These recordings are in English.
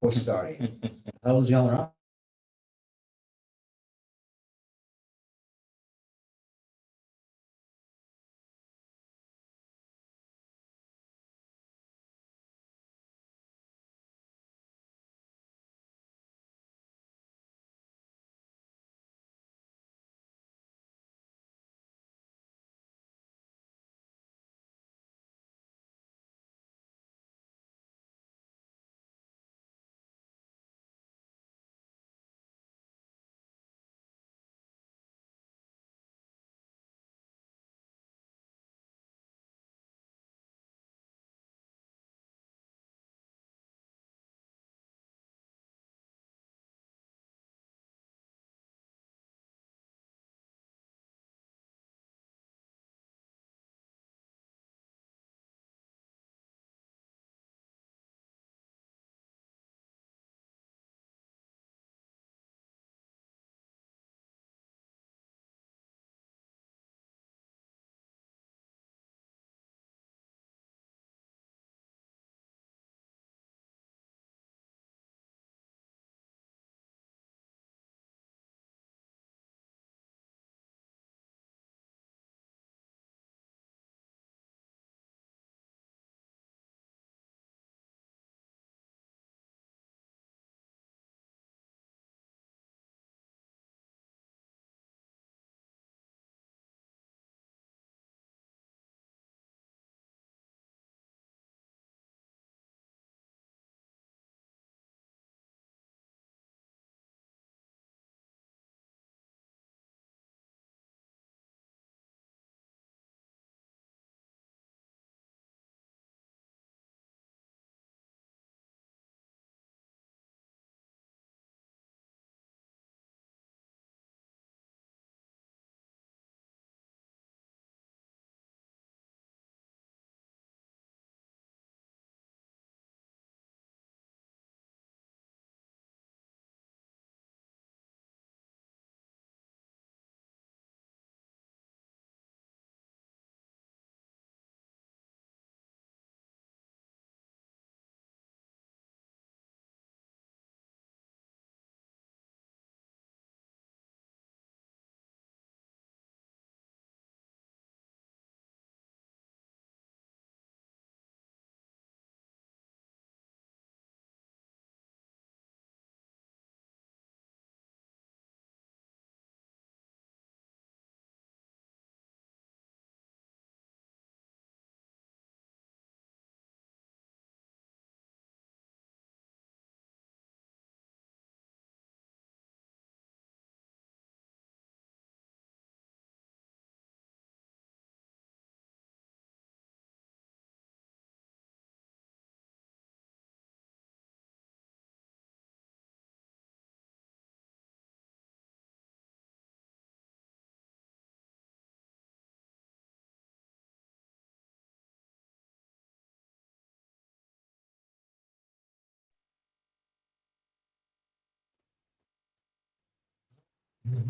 We're starting. How's going on?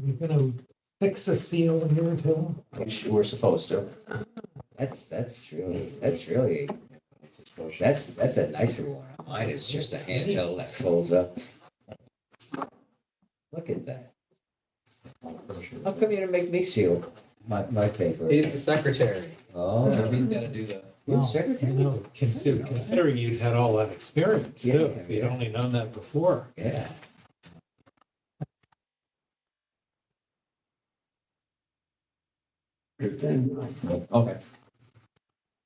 You're gonna fix the seal in here too? We're supposed to. That's really, that's a nicer one. Mine is just a handheld that folds up. Look at that. How come you didn't make me seal my paper? He's the secretary, Oh, so he's gotta do the. you're I secretary? know, considering you'd had all that experience too, Yeah, if you'd yeah. only known that before. Yeah. Okay.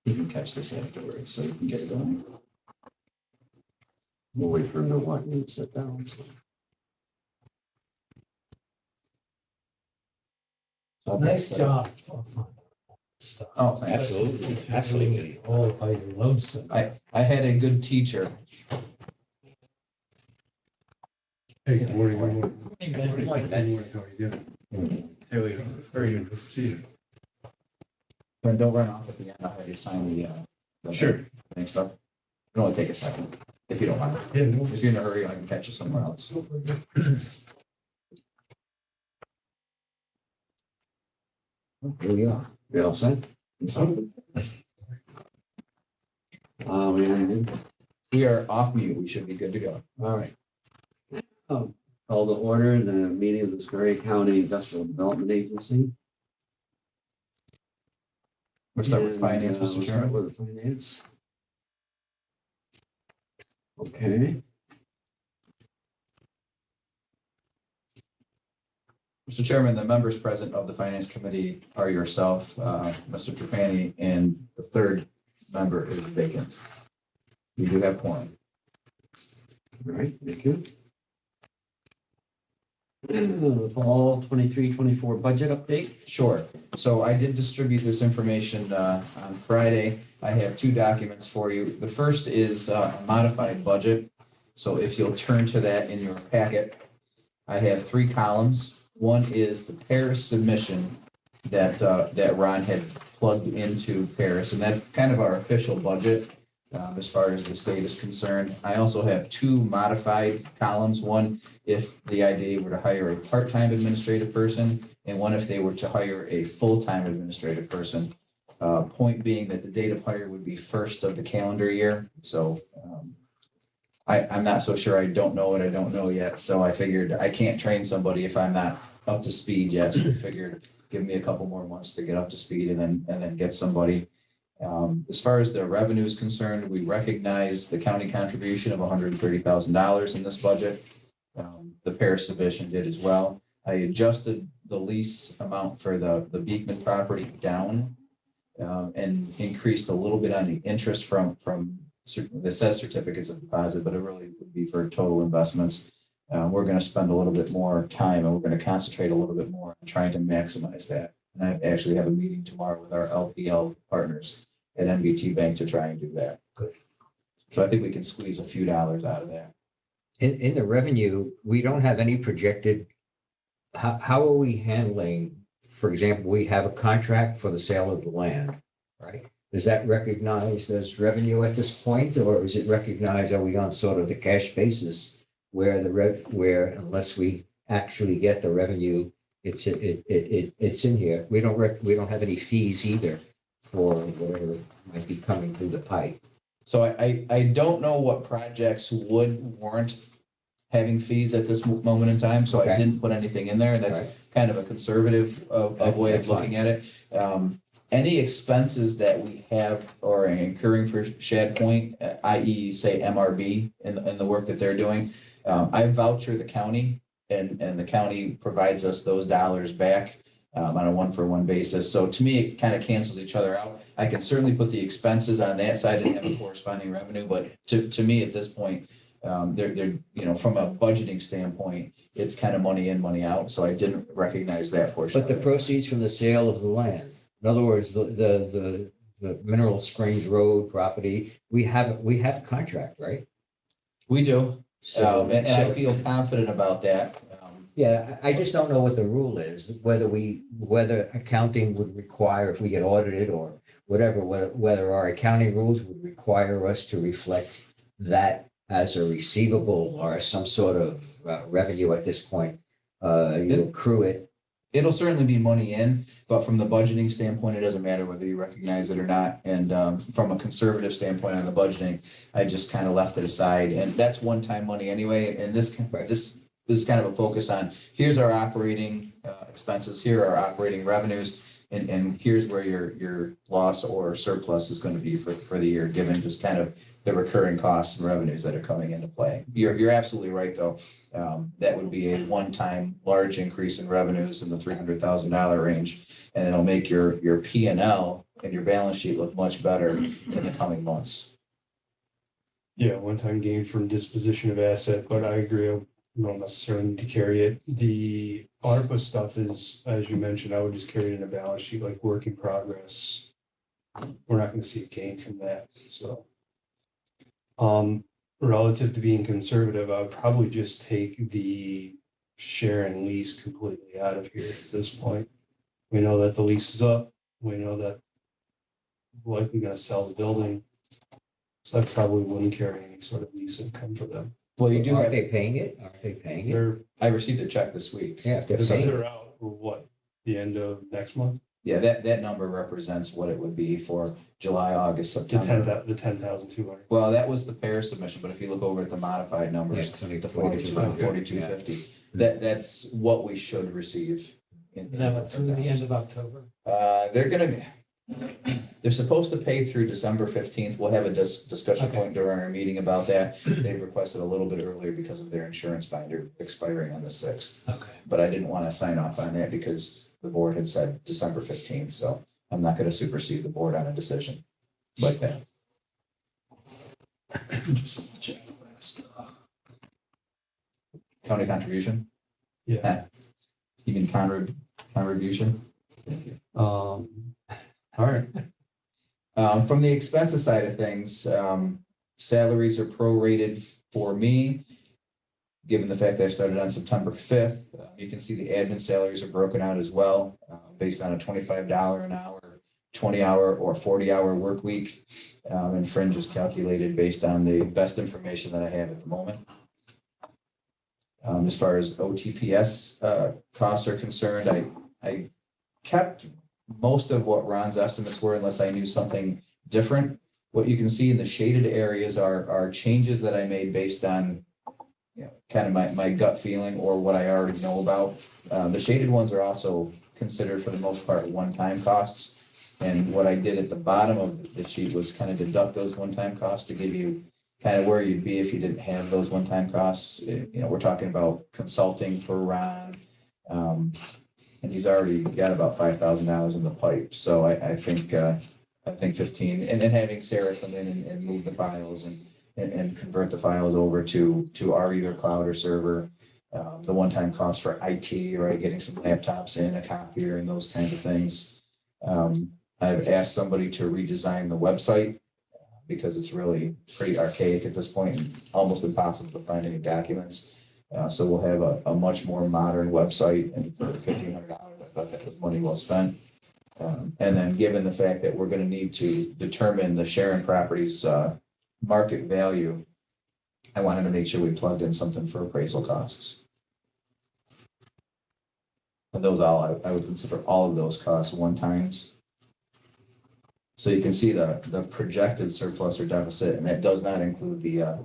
You can catch this afterwards, so you can get it going. We'll wait for him to walk and sit down. So. Nice job. Stuff. Oh, thanks. Absolutely, absolutely. All by your lonesome. I had a good teacher. Hey, good morning. Good Morning, morning. Ben. Good morning. How are you doing? Hey, Leo. Very good to see you. But don't run off at the end. I'll have you sign the Sure. thing stuff. It'll only take a second, if you don't mind. Yeah, no, If you're in a hurry, I can catch you somewhere else. Here we are. You all set? We anything? We are off mute. We should be good to go. All right. Call to order the meeting of the Schoharie County Industrial Development Agency. We'll start with And, finance, we'll Mr. start Chairman. with finance. Okay, Mr. Chairman, the members present of the Finance Committee are yourself, Mr. Trapani, and the third member is vacant. We do have quorum. all right, thank you. The fall 23-24 budget update. Sure. So I did distribute this information on Friday. I have two documents for you. The first is a modified budget. So if you'll turn to that in your packet, I have three columns. One is the Paris submission that Ron had plugged into Paris, and that's kind of our official budget as far as the state is concerned. I also have two modified columns. One, if the IDA were to hire a part-time administrative person, and one if they were to hire a full-time administrative person. Point being that the date of hire would be first of the calendar year. So I'm not so sure. I don't know what I don't know yet. So I figured I can't train somebody if I'm not up to speed yet. So I figured give me a couple more months to get up to speed and then get somebody. As far as the revenue is concerned, we recognize the county contribution of $130,000 in this budget. The Paris submission did as well. I adjusted the lease amount for the Beekman property down and increased a little bit on the interest from that says certificates of deposit, but it really would be for total investments. We're going to spend a little bit more time and we're going to concentrate a little bit more on trying to maximize that. And I actually have a meeting tomorrow with our LPL partners at MBT Bank to try and do that. Good. So I think we can squeeze a few dollars out of that. In the revenue, we don't have any projected, how are we handling, for example, we have a contract for the sale of the land, right? Is that recognized as revenue at this point, or is it recognized, are we on sort of the cash basis where where unless we actually get the revenue, it's in here. We don't have any fees either for whatever might be coming through the pipe. So I don't know what projects would warrant having fees at this moment in time, so I Okay. didn't put anything in there, and that's Right. kind of a conservative way That's of looking fine. at it. Any expenses that we have or are incurring for Shad Point, i.e. say MRB in the work that they're doing, I voucher the county and the county provides us those dollars back on a one-for-one basis. So to me, it kind of cancels each other out. I can certainly put the expenses on that side and have a corresponding revenue, but to me at this point, they're from a budgeting standpoint, it's kind of money in, money out. So I didn't recognize that portion. But the of it. proceeds from the sale of the land, in other words, the Mineral Springs Road property, we have a contract, right? We do, So, and I so- feel confident about that. Yeah, I just don't know what the rule is, whether accounting would require, if we get audited or whatever, whether our accounting rules would require us to reflect that as a receivable or some sort of revenue at this point. You accrue it. It'll certainly be money in, but from the budgeting standpoint, it doesn't matter whether you recognize it or not. And from a conservative standpoint on the budgeting, I just kind of left it aside. And that's one-time money anyway. And this is kind of a focus on, here's our operating expenses, here are our operating revenues, and here's where your loss or surplus is going to be for the year, given just kind of the recurring costs and revenues that are coming into play. You're absolutely right, though. That would be a one-time large increase in revenues in the $300,000 range, and it'll make your P&L and your balance sheet look much better in the coming months. Yeah, one-time gain from disposition of asset, but I agree, I don't necessarily need to carry it. The ARPA stuff is, as you mentioned, I would just carry it in a balance sheet like work in progress. We're not going to see a gain from that, so. Relative to being conservative, I would probably just take the share and lease completely out of here at this point. We know that the lease is up. We know that we're likely going to sell the building. So I probably wouldn't carry any sort of lease income for them. Well, you do Aren't have, they paying it? Aren't they paying it? They're, I received a check this week. Yeah, if they're paying it. they're out, for what, the end of next month? Yeah, that number represents what it would be for July, August, September. The 10,200. Well, that was the pair submission, but if you look over at the modified Yeah, numbers, it's only the 4,200. 4,250, that's what we should receive. Now, through the end of October. They're supposed to pay through December 15th. We'll have a discussion Okay. point during our meeting about that. They've requested a little bit earlier because of their insurance binder expiring on the 6th. Okay. But I didn't want to sign off on that because the board had said December 15th, so I'm not going to supersede the board on a decision like that. Just check last. County contribution? Yeah. You mean contribution? All right. From the expenses side of things, salaries are prorated for me. Given the fact that I started on September 5th, you can see the admin salaries are broken out as well, based on a $25 an hour, 20-hour or 40-hour work week. And fringe is calculated based on the best information that I have at the moment. As far as OTPS costs are concerned, I kept most of what Ron's estimates were unless I knew something different. What you can see in the shaded areas are changes that I made based on kind of my gut feeling or what I already know about. The shaded ones are also considered for the most part one-time costs. And what I did at the bottom of the sheet was kind of deduct those one-time costs to give you kind of where you'd be if you didn't have those one-time costs. We're talking about consulting for Ron. And he's already got about $5,000 in the pipe. So I think 15, and then having Sarah come in and move the files and convert the files over to our either cloud or server. The one-time cost for IT, right, getting some laptops in, a copier and those kinds of things. I've asked somebody to redesign the website because it's really pretty archaic at this point and almost impossible to find any documents. So we'll have a much more modern website, and for $1,500, I thought that was money well spent. And then given the fact that we're going to need to determine the Sharon property's market value, I wanted to make sure we plugged in something for appraisal costs. And those I would consider all of those costs one times. So you can see the projected surplus or deficit, and that does not include the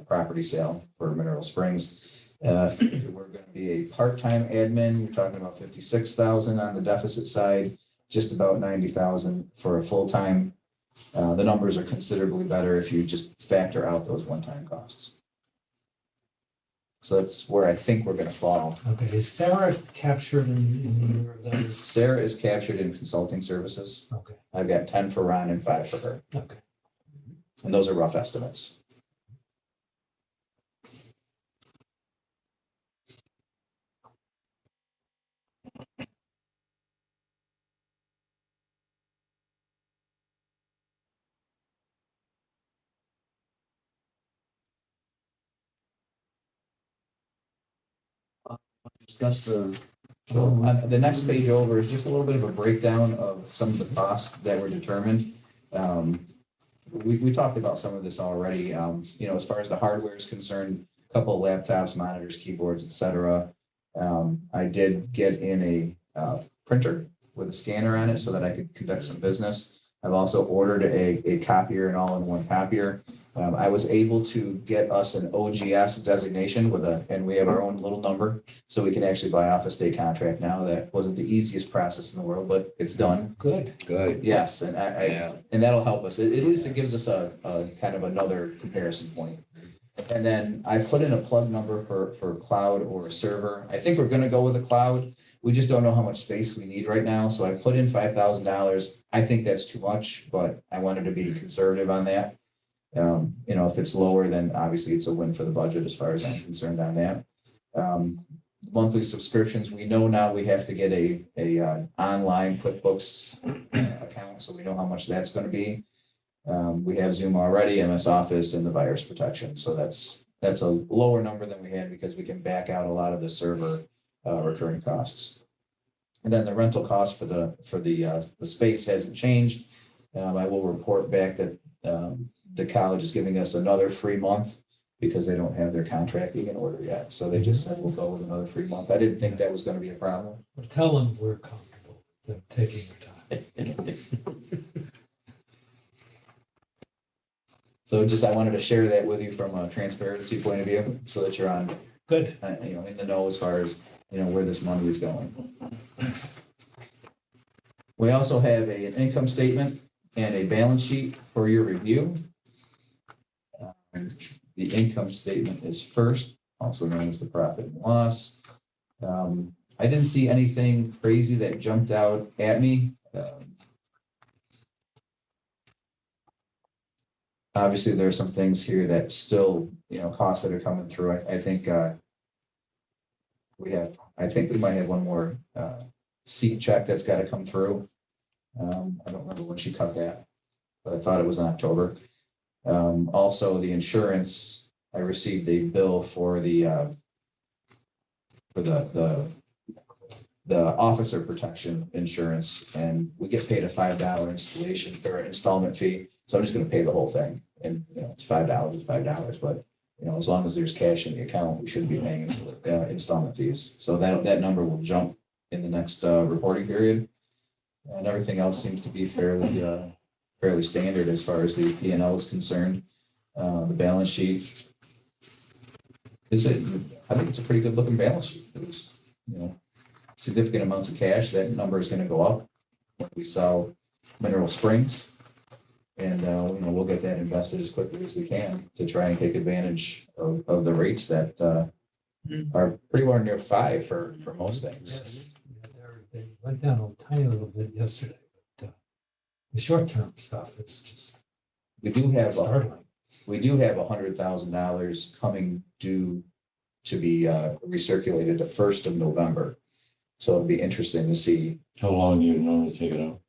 property sale for Mineral Springs. We're going to be a part-time admin. You're talking about 56,000 on the deficit side, just about 90,000 for a full-time. The numbers are considerably better if you just factor out those one-time costs. So that's where I think we're going to fall. Okay, is Sarah captured in either of those? Sarah is captured in consulting services. Okay, I've got 10 for Ron and 5 for her. okay. And those are rough estimates. Discuss the, So on the next page over is just a little bit of a breakdown of some of the costs that were determined. We talked about some of this already. As far as the hardware is concerned, a couple of laptops, monitors, keyboards, et cetera. I did get in a printer with a scanner on it so that I could conduct some business. I've also ordered a copier, an all-in-one copier. I was able to get us an OGS designation and we have our own little number, so we can actually buy off a state contract now. That wasn't the easiest process in the world, but it's done. Good. Good. Yes, and and that'll help us. At least it gives us a kind of another comparison point. And then I put in a plug number for cloud or a server. I think we're gonna go with a cloud. We just don't know how much space we need right now. So I put in $5,000. I think that's too much, but I wanted to be conservative on that. If it's lower, then obviously it's a win for the budget as far as I'm concerned on that. Monthly subscriptions, we know now we have to get a online QuickBooks account, so we know how much that's going to be. We have Zoom already, MS Office, and the virus protection. So that's a lower number than we had because we can back out a lot of the server recurring costs. And then the rental cost for the space hasn't changed. I will report back that the college is giving us another free month because they don't have their contracting in order yet. So they just said we'll go with another free month. I didn't think that was going to be a problem. Well, tell them we're comfortable. them taking their time. So just, I wanted to share that with you from a transparency point of view, so that you're on, Good. in the know as far as, where this money is going. We also have an income statement and a balance sheet for your review. The income statement is first, also known as the profit and loss. I didn't see anything crazy that jumped out at me. Obviously, there are some things here that still, costs that are coming through. I think we might have one more seat check that's got to come through. I don't remember when she cut that, but I thought it was in October. Also, the insurance, I received a bill for the officer protection insurance, and we get paid a $5 installation or installment fee. So I'm just gonna pay the whole thing, and, it's $5, it's $5, but, as long as there's cash in the account, we shouldn't be paying installment fees. So that number will jump in the next reporting period. And everything else seems to be fairly standard as far as the P&L is concerned. The balance sheet, I think it's a pretty good looking balance sheet. There's, significant amounts of cash. That number is gonna go up when we sell Mineral Springs. And, we'll get that invested as quickly as we can to try and take advantage of the rates that are pretty well near 5 for most things. Yes. Yeah, they went down a tiny little bit yesterday, but the short-term stuff is just We do have startling. $100,000 coming due to be recirculated the 1st of November. So it'd be interesting to see. How long do you normally take it out?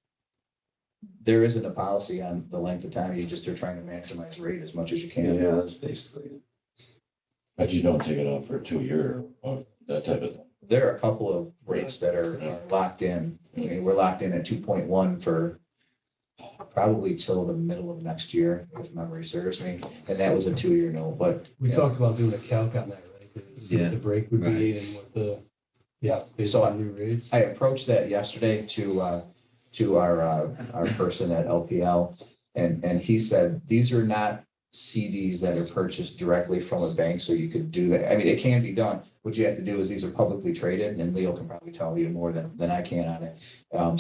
There isn't a policy on the length of time. You just are trying to maximize rate as much as you can. Yeah, that's basically it. But you don't take it out for a 2-year or that type of thing. There are a couple of rates that are locked in. I mean, we're locked in at 2.1 for probably till the middle of next year, if memory serves me. And that was a 2-year note, but We talked about doing a calc on that, right? See what the break would be and what based So on new rates. I approached that yesterday to our person at LPL, and he said, these are not CDs that are purchased directly from a bank, so you could do that. I mean, it can be done. What you have to do is these are publicly traded, and Leo can probably tell you more than I can on it.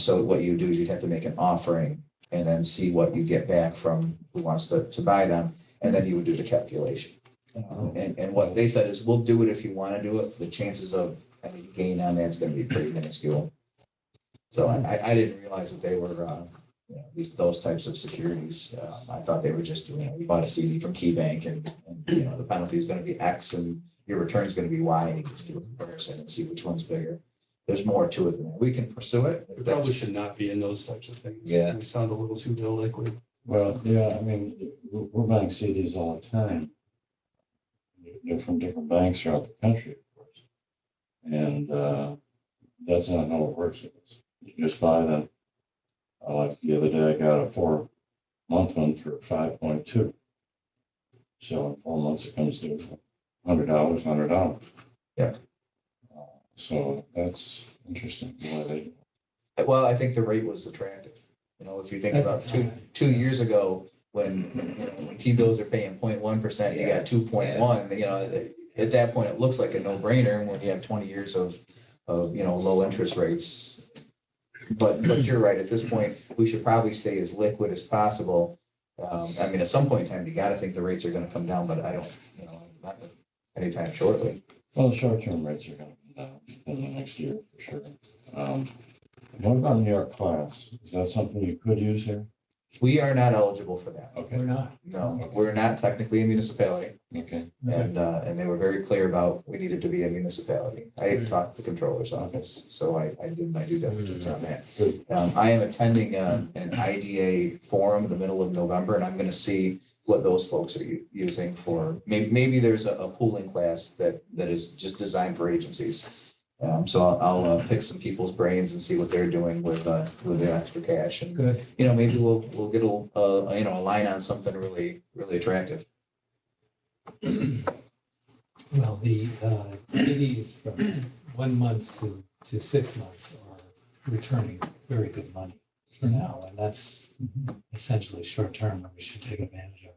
So what you do is you'd have to make an offering and then see what you get back from who wants to buy them, and then you would do the calculation. And what they said is, we'll do it if you want to do it. The chances of any gain on that's going to be pretty minuscule. So I didn't realize that they were, those types of securities. I thought they were just, you bought a CD from KeyBank and the penalty is going to be X and your return is going to be Y, and you just do a comparison and see which one's bigger. There's more to it than that. We can pursue it. We probably should not be in those types of things. Yeah. They sound a little too illiquid. Well, yeah, I mean, we're buying CDs all the time. They're from different banks throughout the country, of course. And that's not how it works. You just buy them. Like the other day, I got a 4-month one for 5.2. So in 4 months, it comes to $100. Yeah. So that's interesting. The way they Well, I think the rate was attractive. If you think about two years ago, when T-bills are paying 0.1%, you got 2.1, at that point, it looks like a no-brainer when you have 20 years of low interest rates. But you're right, at this point, we should probably stay as liquid as possible. I mean, at some point in time, you got to think the rates are going to come down, but I don't, not anytime shortly. Well, the short-term rates are going to come down in the next year for sure. What about New York class? Is that something you could use here? We are not eligible for that. Okay. We're not. No, we're not technically a municipality. Okay. And they were very clear about we needed to be a municipality. I had talked to the controller's office, so I did my due diligence on that. I am attending an IDA forum in the middle of November, and I'm going to see what those folks are using for. Maybe there's a pooling class that is just designed for agencies. So I'll pick some people's brains and see what they're doing with their extra cash, and Good. maybe we'll get a line on something really attractive. Well, the CDs from 1 month to 6 months are returning very good money for now, and that's essentially short term, and we should take advantage of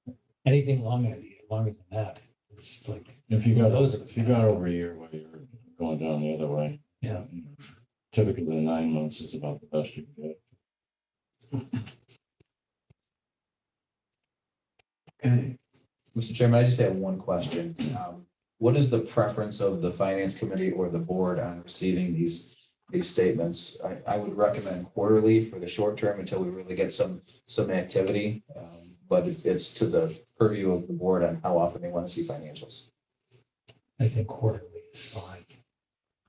it. Anything longer than that, it's like, If you Who got, knows over- what's if you gonna got happen. over a year where you're going down the other way. Yeah. Typically, the 9 months is about the best you can get. Okay, Mr. Chairman, I just have one question. What is the preference of the finance committee or the board on receiving these statements? I would recommend quarterly for the short term until we really get some activity. But it's to the purview of the board on how often they want to see financials. I think quarterly is fine.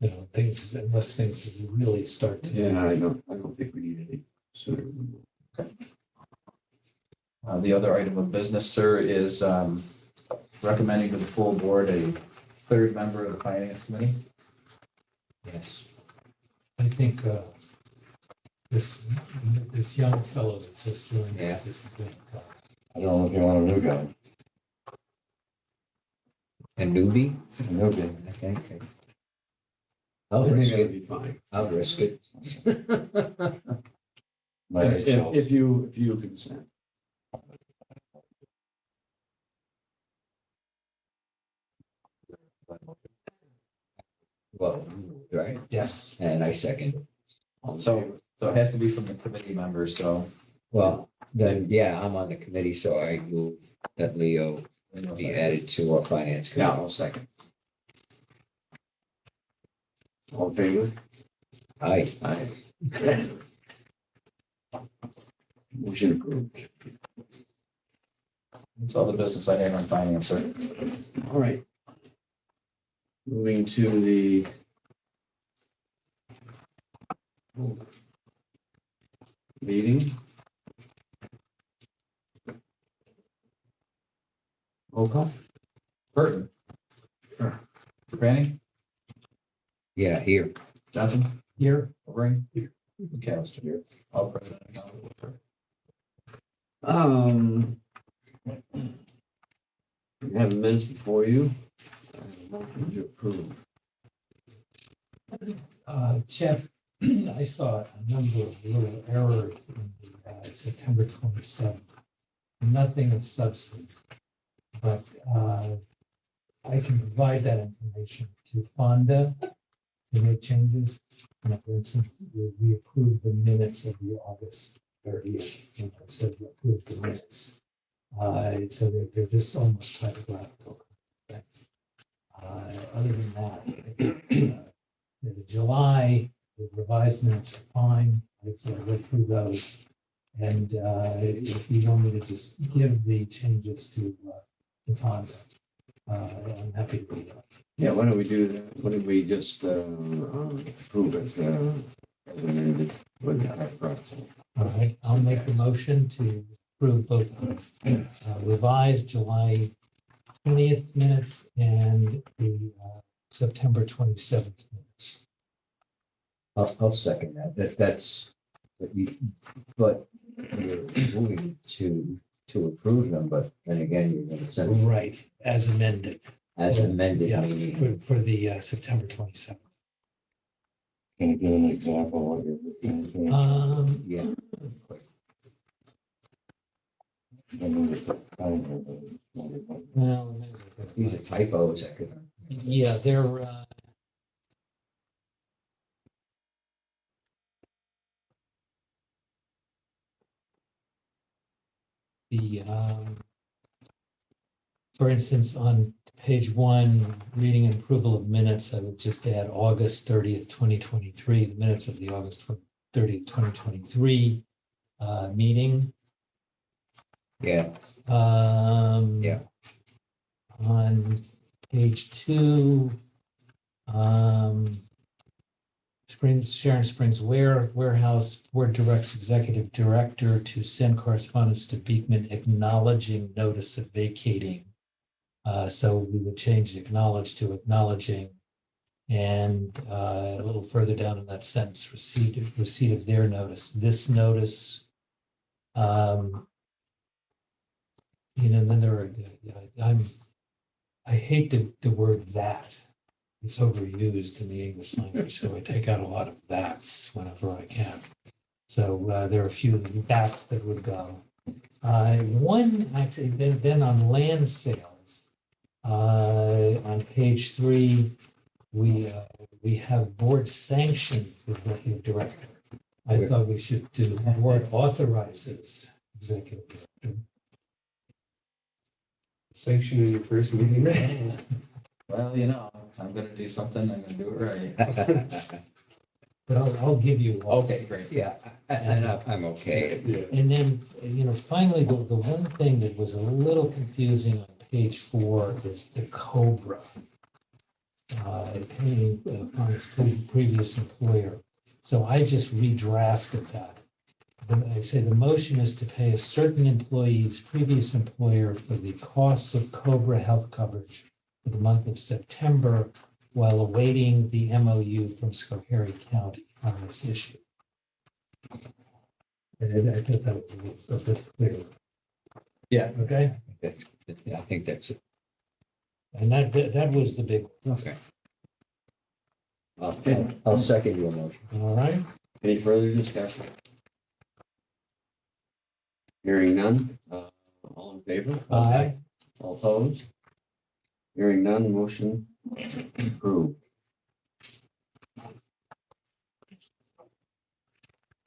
You know, things, unless things really start to. yeah, I don't think we need any sooner. The other item of business, sir, is recommending to the full board a third member of the finance committee. Yes. I think this young fellow that just joined Yeah. is a good. I don't know if you want a new guy. A newbie? A newbie. Okay. I I'll think risk that'd it. be fine. I'll risk it. Might be so. If you consent. Well, right. Yes. And I second. All in So- favor? So it has to be from the committee members, so. Well, then, yeah, I'm on the committee, so I move that Leo be added to our finance Yeah, committee. I'll second. All in favor? Aye. Aye. Motion approved. That's all the business I have on finance, sir. All right. Moving to the meeting. Roll call? Burton. Sure. Branning. Yeah, here. Johnson. Here, O'Brien. McAllister here. All present. and accountable. You have minutes before you. Motion to approve. Jeff, I saw a number of little errors in the September 27th. Nothing of substance, but I can provide that information to Fonda to make changes. You know, for instance, we approved the minutes of the August 30th, you know, so we approved the minutes. So they're just almost typographical things. Other than that, I think, the July, the revised minutes are fine. I read through those. And if you want me to just give the changes to Fonda, I'm happy to do that. Yeah, why don't we do that? Why don't we just approve it as amended with the typographical? All right, I'll make the motion to approve both revised July 20th minutes and the September 27th minutes. I'll second that. That's, but you're moving to approve them, but then again, you're going to send them Right, as amended. as amended, Yeah, meaning. for the September 27th. Can you give an example of what you're referring to? Yeah. I mean, just put time here, but it's not really- Well, These are typos. I could. yeah, they're the for instance, on page 1, reading and approval of minutes, I would just add August 30th, 2023, the minutes of the August 30th, 2023 meeting. Yeah, Yeah. On page 2, Sharon Springs Warehouse, Board directs Executive Director to send correspondence to Beekman acknowledging notice of vacating. So we would change acknowledge to acknowledging. And a little further down in that sentence, receipt of their notice, this notice. You know, then there are, I hate the word that. it's overused in the English language, so I take out a lot of that's whenever I can. So there are a few that's that would go. One, actually, then on land sales, on page 3, we have board sanctioned executive director. I thought we should do board authorizes executive director. Sanction in your first meeting. Well, you know, if I'm gonna do something, I'm gonna do it right. But I'll give you one. Okay, great. Yeah, and I'm okay. Yeah. And then, finally, the one thing that was a little confusing on page 4 is the COBRA. Paying from its previous employer. So I just redrafted that. I say the motion is to pay a certain employee's previous employer for the costs of COBRA health coverage for the month of September while awaiting the MOU from Schoharie County on this issue. And I thought that was a bit clearer. Yeah. Okay, I think that's it. and that was the big, Okay. I'll second your motion. all right? Any further discussion? Hearing none, all in favor? Aye. All opposed? Hearing none, motion approved.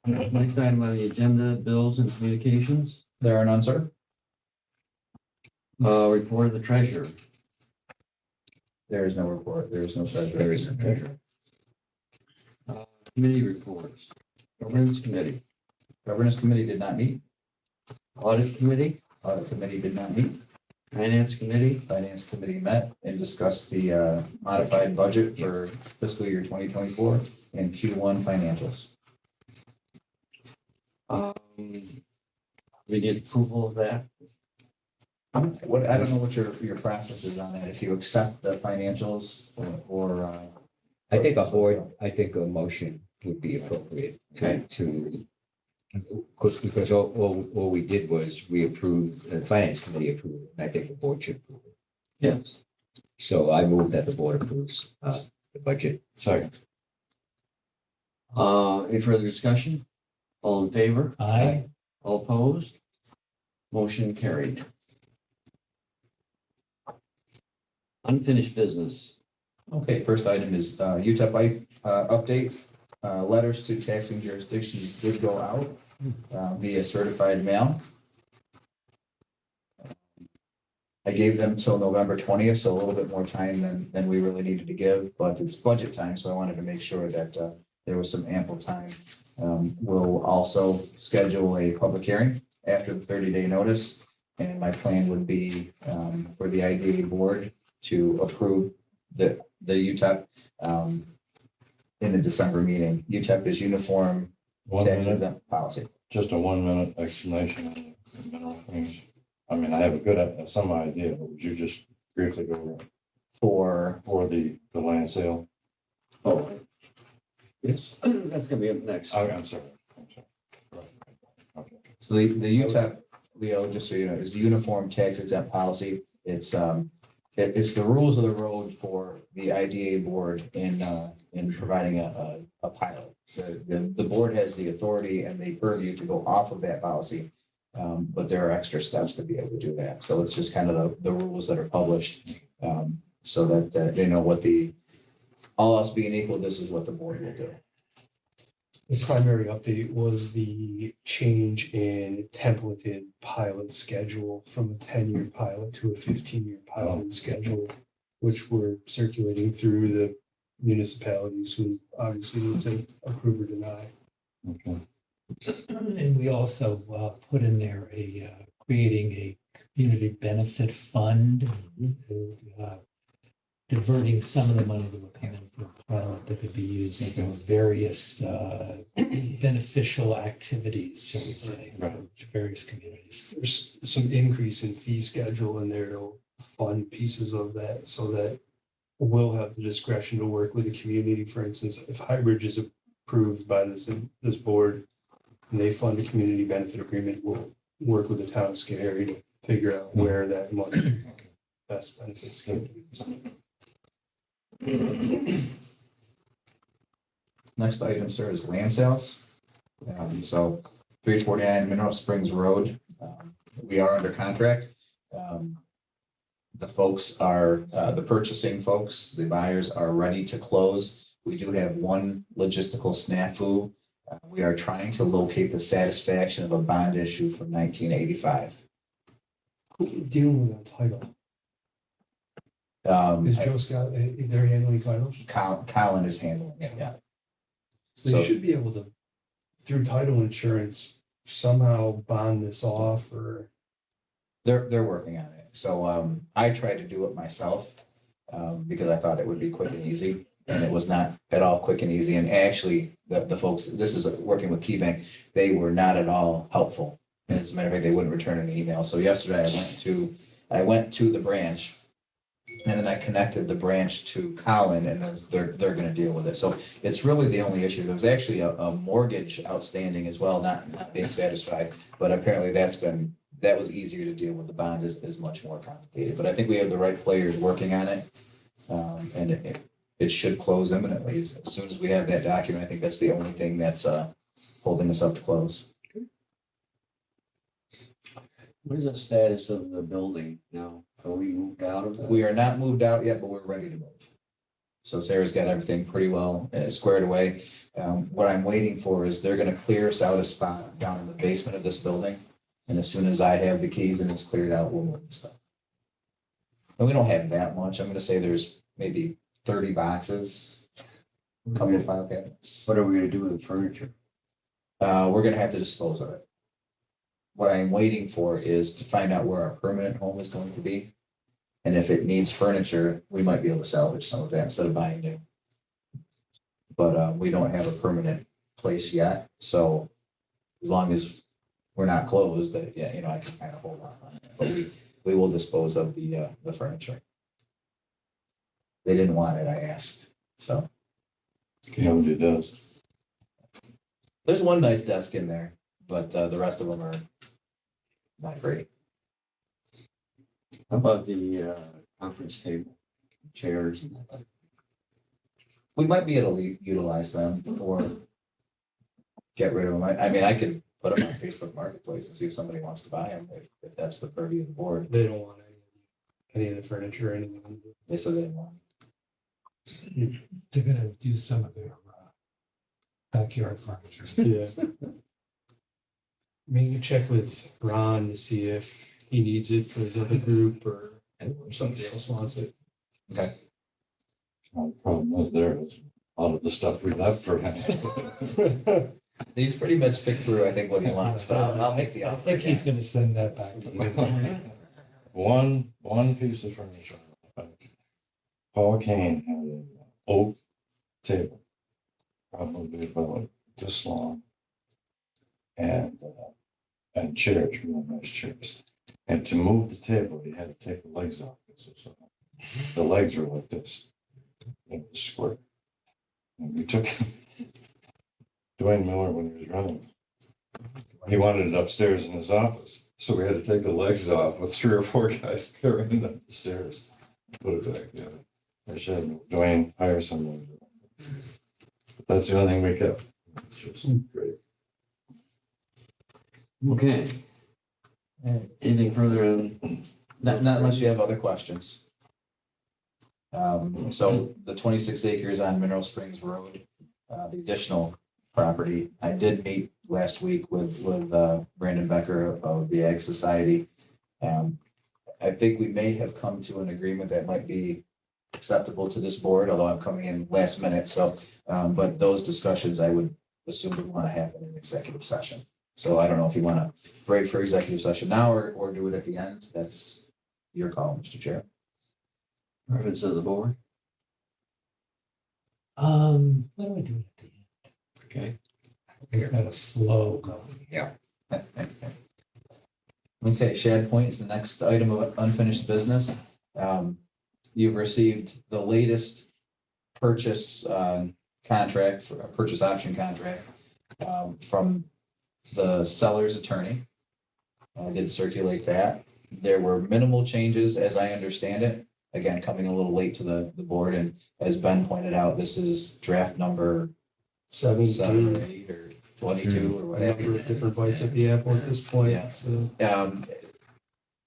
Next item on the agenda, bills and communications, There are none, sir? report of the treasurer. There is no report. There is no treasurer. There is a treasurer. Committee reports, governance committee, Governance committee did not meet. audit committee, Audit committee did not meet. finance committee, Finance committee met and discussed the modified budget for fiscal year 2024 and Q1 financials. we get approval of that. What, I don't know what your process is on that, if you accept the financials or. I think a motion would be appropriate to, because all we did was we approved, the finance committee approved, and I think the board should approve it. Yes. So I move that the board approves the budget. Second. Any further discussion? All in favor? Aye. All opposed? Motion carried. Unfinished business. Okay, first item is UTEP update. Letters to taxing jurisdictions did go out via certified mail. I gave them till November 20th, so a little bit more time than we really needed to give, but it's budget time, so I wanted to make sure that there was some ample time. We'll also schedule a public hearing after the 30-day notice, and my plan would be for the IDA board to approve the UTEP in the December meeting. UTEP is uniform 1 tax minute, exempt policy. just a 1 minute explanation on the mineral things. I mean, I have a good, some idea, but would you just briefly go over it For the land sale? Oh. Yes, that's gonna be up next. Oh, I'm sorry. Okay. So the UTEP, Leo, just so you know, is the uniform tax exempt policy. It's the rules of the road for the IDA board in providing a pilot. The board has the authority and the purview to go off of that policy. But there are extra steps to be able to do that. So it's just kind of the rules that are published so that they know what all else being equal, this is what the board will do. The primary update was the change in templated pilot schedule from a 10-year pilot to a 15-year pilot schedule, which we're circulating through the municipalities who obviously need to approve or deny. Okay. And we also put in there creating a community benefit fund, diverting some of the money that would come in from pilot that could be used in various beneficial activities, shall we say, to various communities. There's some increase in fee schedule in there to fund pieces of that so that we'll have the discretion to work with the community. For instance, if Highbridge is approved by this board and they fund a community benefit agreement, we'll work with the town of Schoharie to figure out where that money best benefits communities. Next item, sir, is land sales. So 349 Mineral Springs Road, we are under contract. The folks are, the purchasing folks, the buyers are ready to close. We do have one logistical snafu. We are trying to locate the satisfaction of a bond issue from 1985. Dealing with that title. Is Joe Scott, they're handling titles? Colin is handling it, yeah. So they should be able to, through title insurance, somehow bond this off or. They're working on it. So I tried to do it myself because I thought it would be quick and easy. And it was not at all quick and easy. And actually, the folks, this is working with KeyBank, they were not at all helpful. And as a matter of fact, they wouldn't return an email. So yesterday I went to the branch and then I connected the branch to Colin and then they're going to deal with it. So it's really the only issue. There was actually a mortgage outstanding as well, not being satisfied. But apparently that was easier to deal with. The bond is much more complicated. But I think we have the right players working on it. And it should close imminently. As soon as we have that document, I think that's the only thing that's holding us up to close. What is the status of the building now? Are we moved out of it? We are not moved out yet, but we're ready to move. So Sarah's got everything pretty well squared away. What I'm waiting for is they're going to clear us out a spot down in the basement of this building. And as soon as I have the keys and it's cleared out, we'll move the stuff. And we don't have that much. I'm going to say there's maybe 30 boxes, a couple of file cabinets. What are we gonna do with the furniture? We're going to have to dispose of it. What I'm waiting for is to find out where our permanent home is going to be. And if it needs furniture, we might be able to salvage some of that instead of buying new. But we don't have a permanent place yet. So as long as we're not closed, that, yeah, I can kind of hold on it. But we will dispose of the furniture. They didn't want it, I asked. So Nobody does. there's one nice desk in there, but the rest of them are not great. How about the conference table, chairs and that? We might be able to utilize them or get rid of them. I mean, I could put them on Facebook Marketplace and see if somebody wants to buy them, if that's the purview of the board. They don't want any of the furniture or anything. They said they didn't want. They're gonna do some of their backyard furniture. Yeah. I mean, you can check with Ron to see if he needs it for his other group or somebody else wants it. Okay. The problem is there is a lot of the stuff we left for him. He's pretty much picked through, I think, what he wants, but I'll make the I offer. think he's again. gonna send that back to you. One piece of furniture. Paul Kane had an oak table, probably about this long. And chairs, real nice chairs. And to move the table, you had to take the legs off. So the legs were like this, in the square. And we took Dwayne Miller when he was running. He wanted it upstairs in his office. So we had to take the legs off with 3 or 4 guys carrying up the stairs. Put it back together. I should have Dwayne hire someone. But that's the only thing we kept. It's just great. Okay. Anything further on? Not unless you have other questions. So the 26 acres on Mineral Springs Road, the additional property, I did meet last week with Brandon Becker of the Ag Society. I think we may have come to an agreement that might be acceptable to this board, although I'm coming in last minute. So, but those discussions I would assume would want to happen in executive session. So I don't know if you want to break for executive session now or do it at the end. That's your call, Mr. Chair. Preference of the board? Why don't we do it at the end? Okay. We've got a flow going. Okay, Shad Point is the next item of unfinished business. You've received the latest purchase contract, for a purchase option contract from the seller's attorney. I did circulate that. There were minimal changes, as I understand it. again, coming a little late to the board, and as Ben pointed out, this is draft number 7 or 17, 8 or 22 or a whatever. number of different bites at the apple at this point, Yeah. so.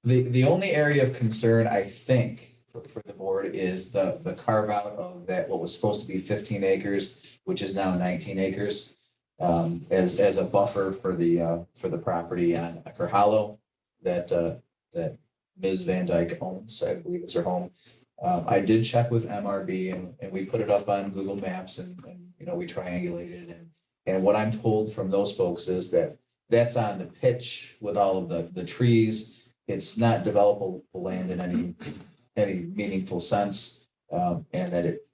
The only area of concern, I think, for the board is the carve out of that, what was supposed to be 15 acres, which is now 19 acres. As a buffer for the property on Ecker Hollow that Ms. Van Dyke owns, I believe it's her home. I did check with MRB and we put it up on Google Maps and we triangulated and what I'm told from those folks is that that's on the pitch with all of the trees. It's not developable land in any meaningful sense. And that it,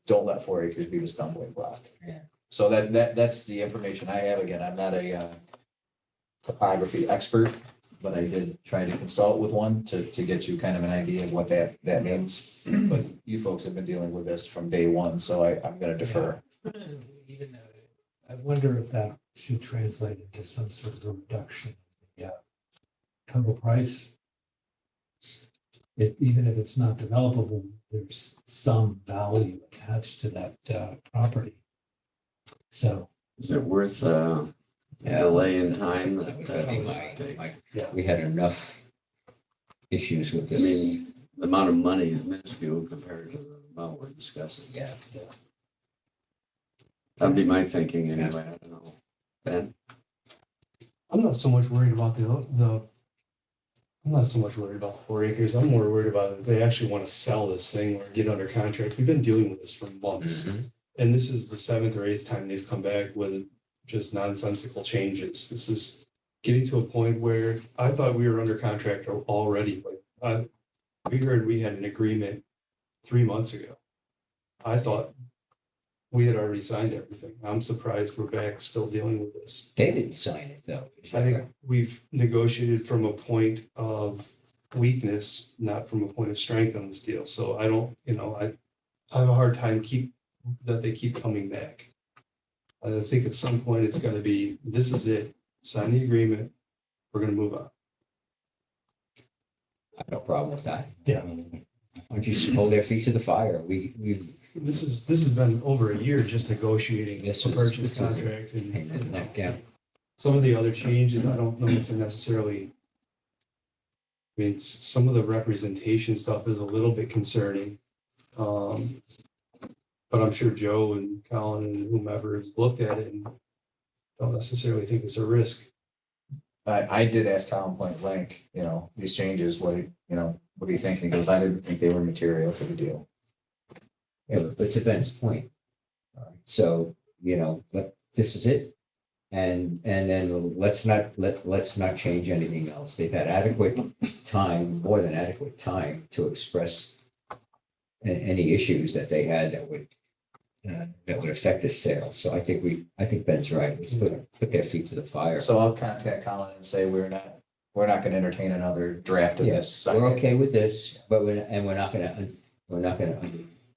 don't let 4 acres be the stumbling block. Yeah. So that's the information I have. Again, I'm not a topography expert, but I did try to consult with one to get you kind of an idea of what that means. But you folks have been dealing with this from day one, so I'm gonna defer. Even I wonder if that should translate into some sort of a reduction. Yeah. Cover price. Even if it's not developable, there's some value attached to that property. So. Is it worth Yeah, delay in time? That was gonna be my, Yeah. we had enough issues with I this. mean, the amount of money is minuscule compared to the amount we're discussing. Yeah. That'd be my thinking anyway, I don't know. Ben? I'm not so much worried about I'm not so much worried about the 4 acres. I'm more worried about if they actually want to sell this thing or get under contract. We've been dealing with this for months. Mhm. And this is the 7th or 8th time they've come back with just nonsensical changes. This is getting to a point where I thought we were under contract already. We heard we had an agreement 3 months ago. I thought we had already signed everything. I'm surprised we're back still dealing with this. They didn't sign it though. Is I that think right? we've negotiated from a point of weakness, not from a point of strength on this deal. So I don't, I have a hard time that they keep coming back. I think at some point it's gonna be, this is it, sign the agreement, we're gonna move on. I have no problem with that. Yeah. Why don't you just hold their feet to the fire? This has been over a year just negotiating This a is- purchase this is- contract Pain in the and neck, yeah. some of the other changes, I don't know if they're necessarily. I mean, some of the representation stuff is a little bit concerning. But I'm sure Joe and Colin and whomever has looked at it and don't necessarily think it's a risk. I did ask Colin point blank, these changes, what do you think? And he goes, I didn't think they were material to the deal. Yeah, but to Ben's point. So, this is it. And then let's not change anything else. They've had adequate time, more than adequate time to express any issues that they had that would affect the sale. So I think Ben's right. Let's put their feet to the fire. So I'll contact Colin and say we're not gonna entertain another draft of Yes, this. we're okay with this, but we're not gonna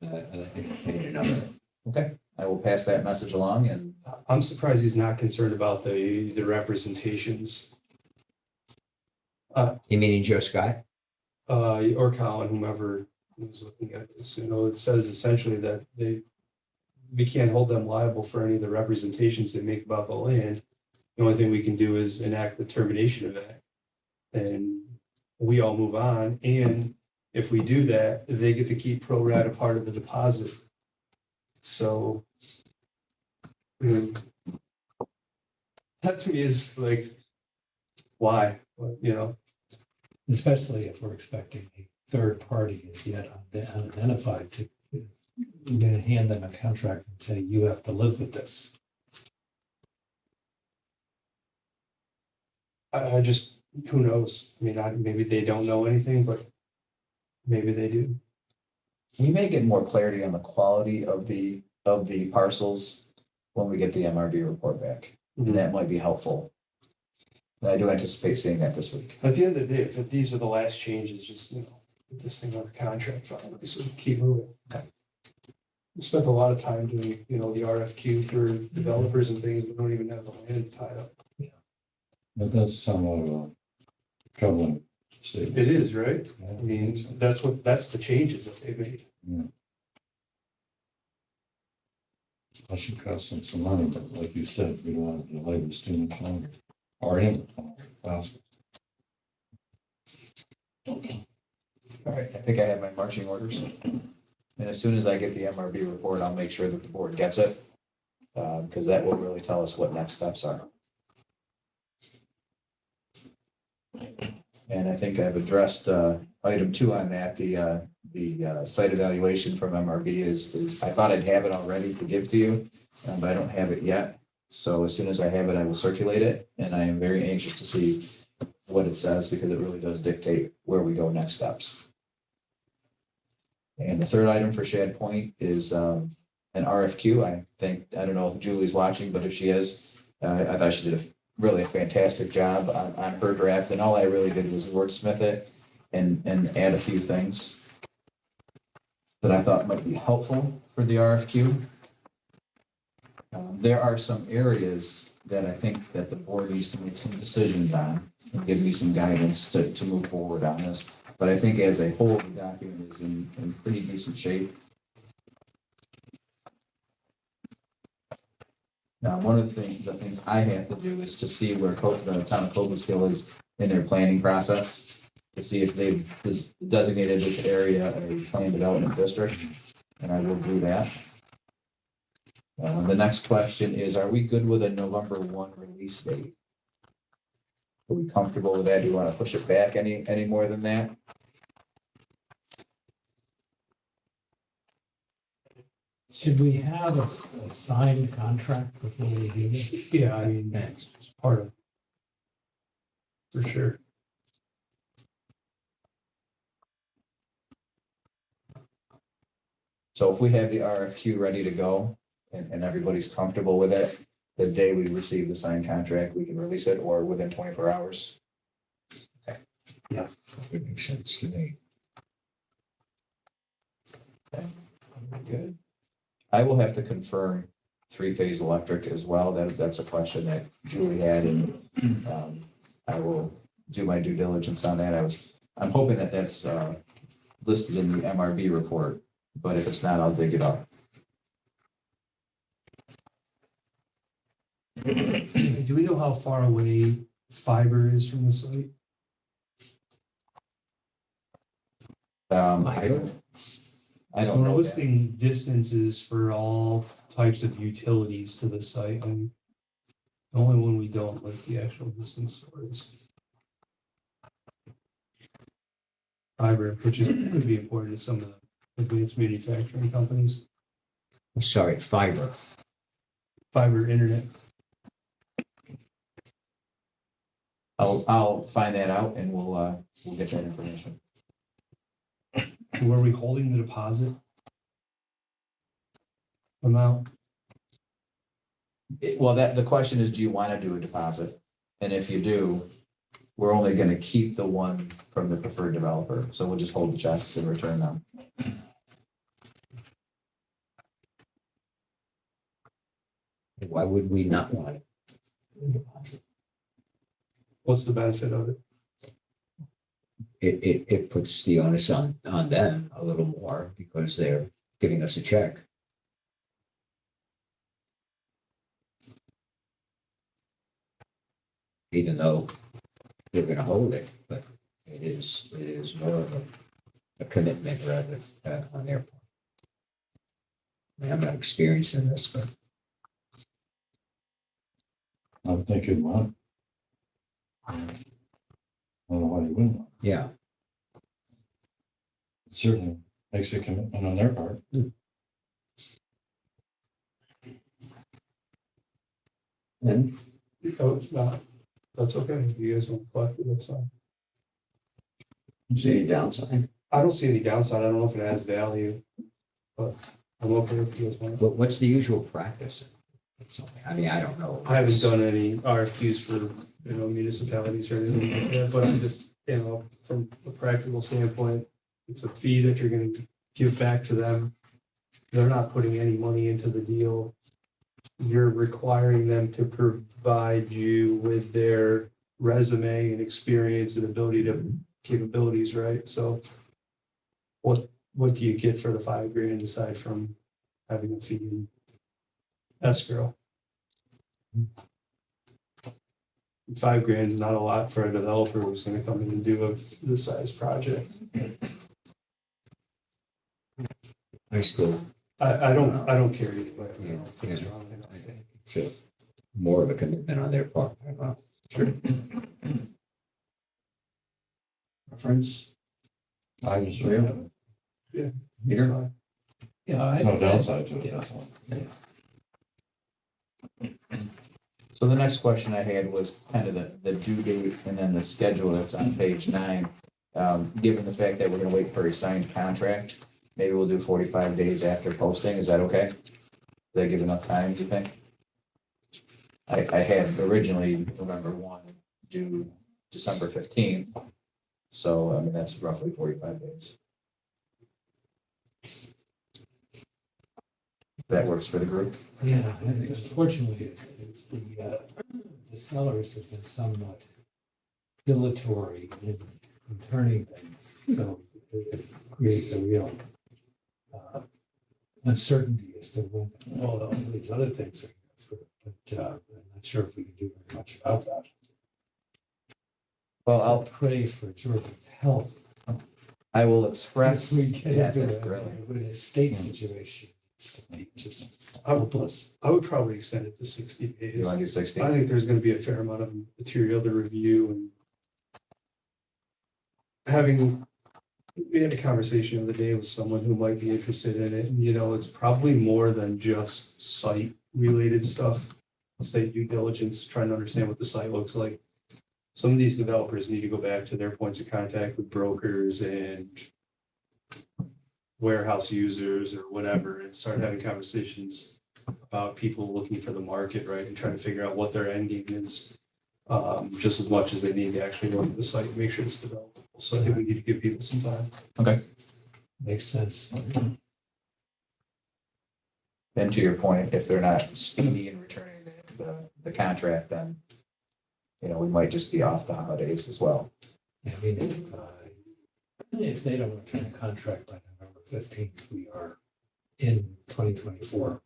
entertain another. Okay, I will pass that message along and I'm surprised he's not concerned about the representations. You meaning Joe Scott? Or Colin, whomever was looking at this, it says essentially that we can't hold them liable for any of the representations they make about the land. The only thing we can do is enact the termination of that. And we all move on. And if we do that, they get to keep pro rata part of the deposit. So that to me is like, why, Especially if we're expecting a third party is yet unidentified to, you're gonna hand them a contract and say, you have to live with this. I just, who knows? I mean, maybe they don't know anything, but maybe they do. we may get more clarity on the quality of the parcels when we get the MRB report back. And that might be helpful. And I do anticipate seeing that this week. At the end of the day, if these are the last changes, just, get this thing under contract finally, so we can keep moving. Okay. We spent a lot of time doing, the RFQ for developers and things. We don't even have the land tied up. But that's somewhat of a troubling state. It is, right? Yeah, I mean, that's the changes that they made. That should cost them some money, but like you said, we don't want to delay the students longer. Or him faster. All right, I think I have my marching orders. And as soon as I get the MRB report, I'll make sure that the board gets it. Because that will really tell us what next steps are. And I think I've addressed item 2 on that, the site evaluation from MRB is, I thought I'd have it already to give to you, but I don't have it yet. So as soon as I have it, I will circulate it, and I am very anxious to see what it says, because it really does dictate where we go next steps. And the third item for Shad Point is an RFQ. I don't know if Julie's watching, but if she is, I thought she did really a fantastic job on her draft, and all I really did was wordsmith it and add a few things that I thought might be helpful for the RFQ. There are some areas that I think that the board needs to make some decisions on and give me some guidance to move forward on this. But I think as a whole, the document is in pretty decent shape. Now, one of the things I have to do is to see where the town of Cobleskill is in their planning process, to see if they've designated this area a planned development district, and I will do that. The next question is, are we good with a November 1 release date? Are we comfortable with that? Do you want to push it back any more than that? Should we have a signed contract before we do this? Yeah, I mean, that's part of, for sure. So if we have the RFQ ready to go and everybody's comfortable with it, the day we receive the signed contract, we can release it, or within 24 hours. That makes sense to me. Good. I will have to confirm three-phase electric as well. That's a question that Julie had, and I will do my due diligence on that. I'm hoping that that's listed in the MRB report, but if it's not, I'll dig it up. Do we know how far away fiber is from the site? I So don't we're know that. listing distances for all types of utilities to the site, and the only one we don't list the actual distance for is fiber, which is could be important to some of the advanced manufacturing companies. Sorry, fiber. Fiber internet. I'll find that out, and we'll get that information. Were we holding the deposit amount? Well, the question is, do you want to do a deposit? And if you do, we're only going to keep the one from the preferred developer. So we'll just hold the checks and return them. Why would we not want it? What's the benefit of it? It puts the onus on them a little more because they're giving us a check. Even though they're gonna hold it, but it is more of a commitment rather on their part. I mean, I'm not experienced in this, but I would think you'd want. I don't know why you wouldn't want. yeah, It certainly makes a commitment on their part. and Oh, it's not. That's okay. If you guys want to collect it, that's fine. you see any downside? I don't see any downside. I don't know if it has value, but I'm okay if you guys want it. What's the usual practice? I mean, I don't know. I haven't done any RFQs for, municipalities or anything like that, but I'm just, from a practical standpoint, it's a fee that you're gonna give back to them. They're not putting any money into the deal. You're requiring them to provide you with their resume and experience and ability to capabilities, right? So what do you get for the $5,000 aside from having a fee in escrow? $5,000 is not a lot for a developer who's gonna come in and do this size project. I still, I don't care either way. I don't know if it's Yeah. wrong enough. it's a more of a commitment on their part. I don't know. Friends, I just, Yeah. there's Peter? Fine. Yeah, no downside to it, Yeah. that's all. So the next question I had was kind of the due date and then the schedule that's on page 9. Given the fact that we're gonna wait for a signed contract, maybe we'll do 45 days after posting. Is that okay? Does that give enough time, do you think? I had originally November 1, due December 15th. So, I mean, that's roughly 45 days. That works for the group. Yeah, and unfortunately, the sellers have been somewhat dilatory in turning things, so it creates a real uncertainty as to when all these other things are going through. But I'm not sure if we can do very much about that. Well, I'll pray for Jordan's health. I will express. If we get Yeah, into that's really- a state situation, it's going to be just I would, hopeless. I would probably extend it to 60 days. You want to do 60? I think there's gonna be a fair amount of material to review and we had a conversation the other day with someone who might be interested in it, and it's probably more than just site related stuff. Site due diligence, trying to understand what the site looks like. Some of these developers need to go back to their points of contact with brokers and warehouse users or whatever, and start having conversations about people looking for the market, right, and trying to figure out what their end game is, just as much as they need to actually look at the site and make sure it's developable. So I think we need to give people some time. Makes sense. And to your point, if they're not speedy in returning the contract, then, we might just be off the holidays as well. I mean, if they don't return a contract by November 15th, we are in 2024.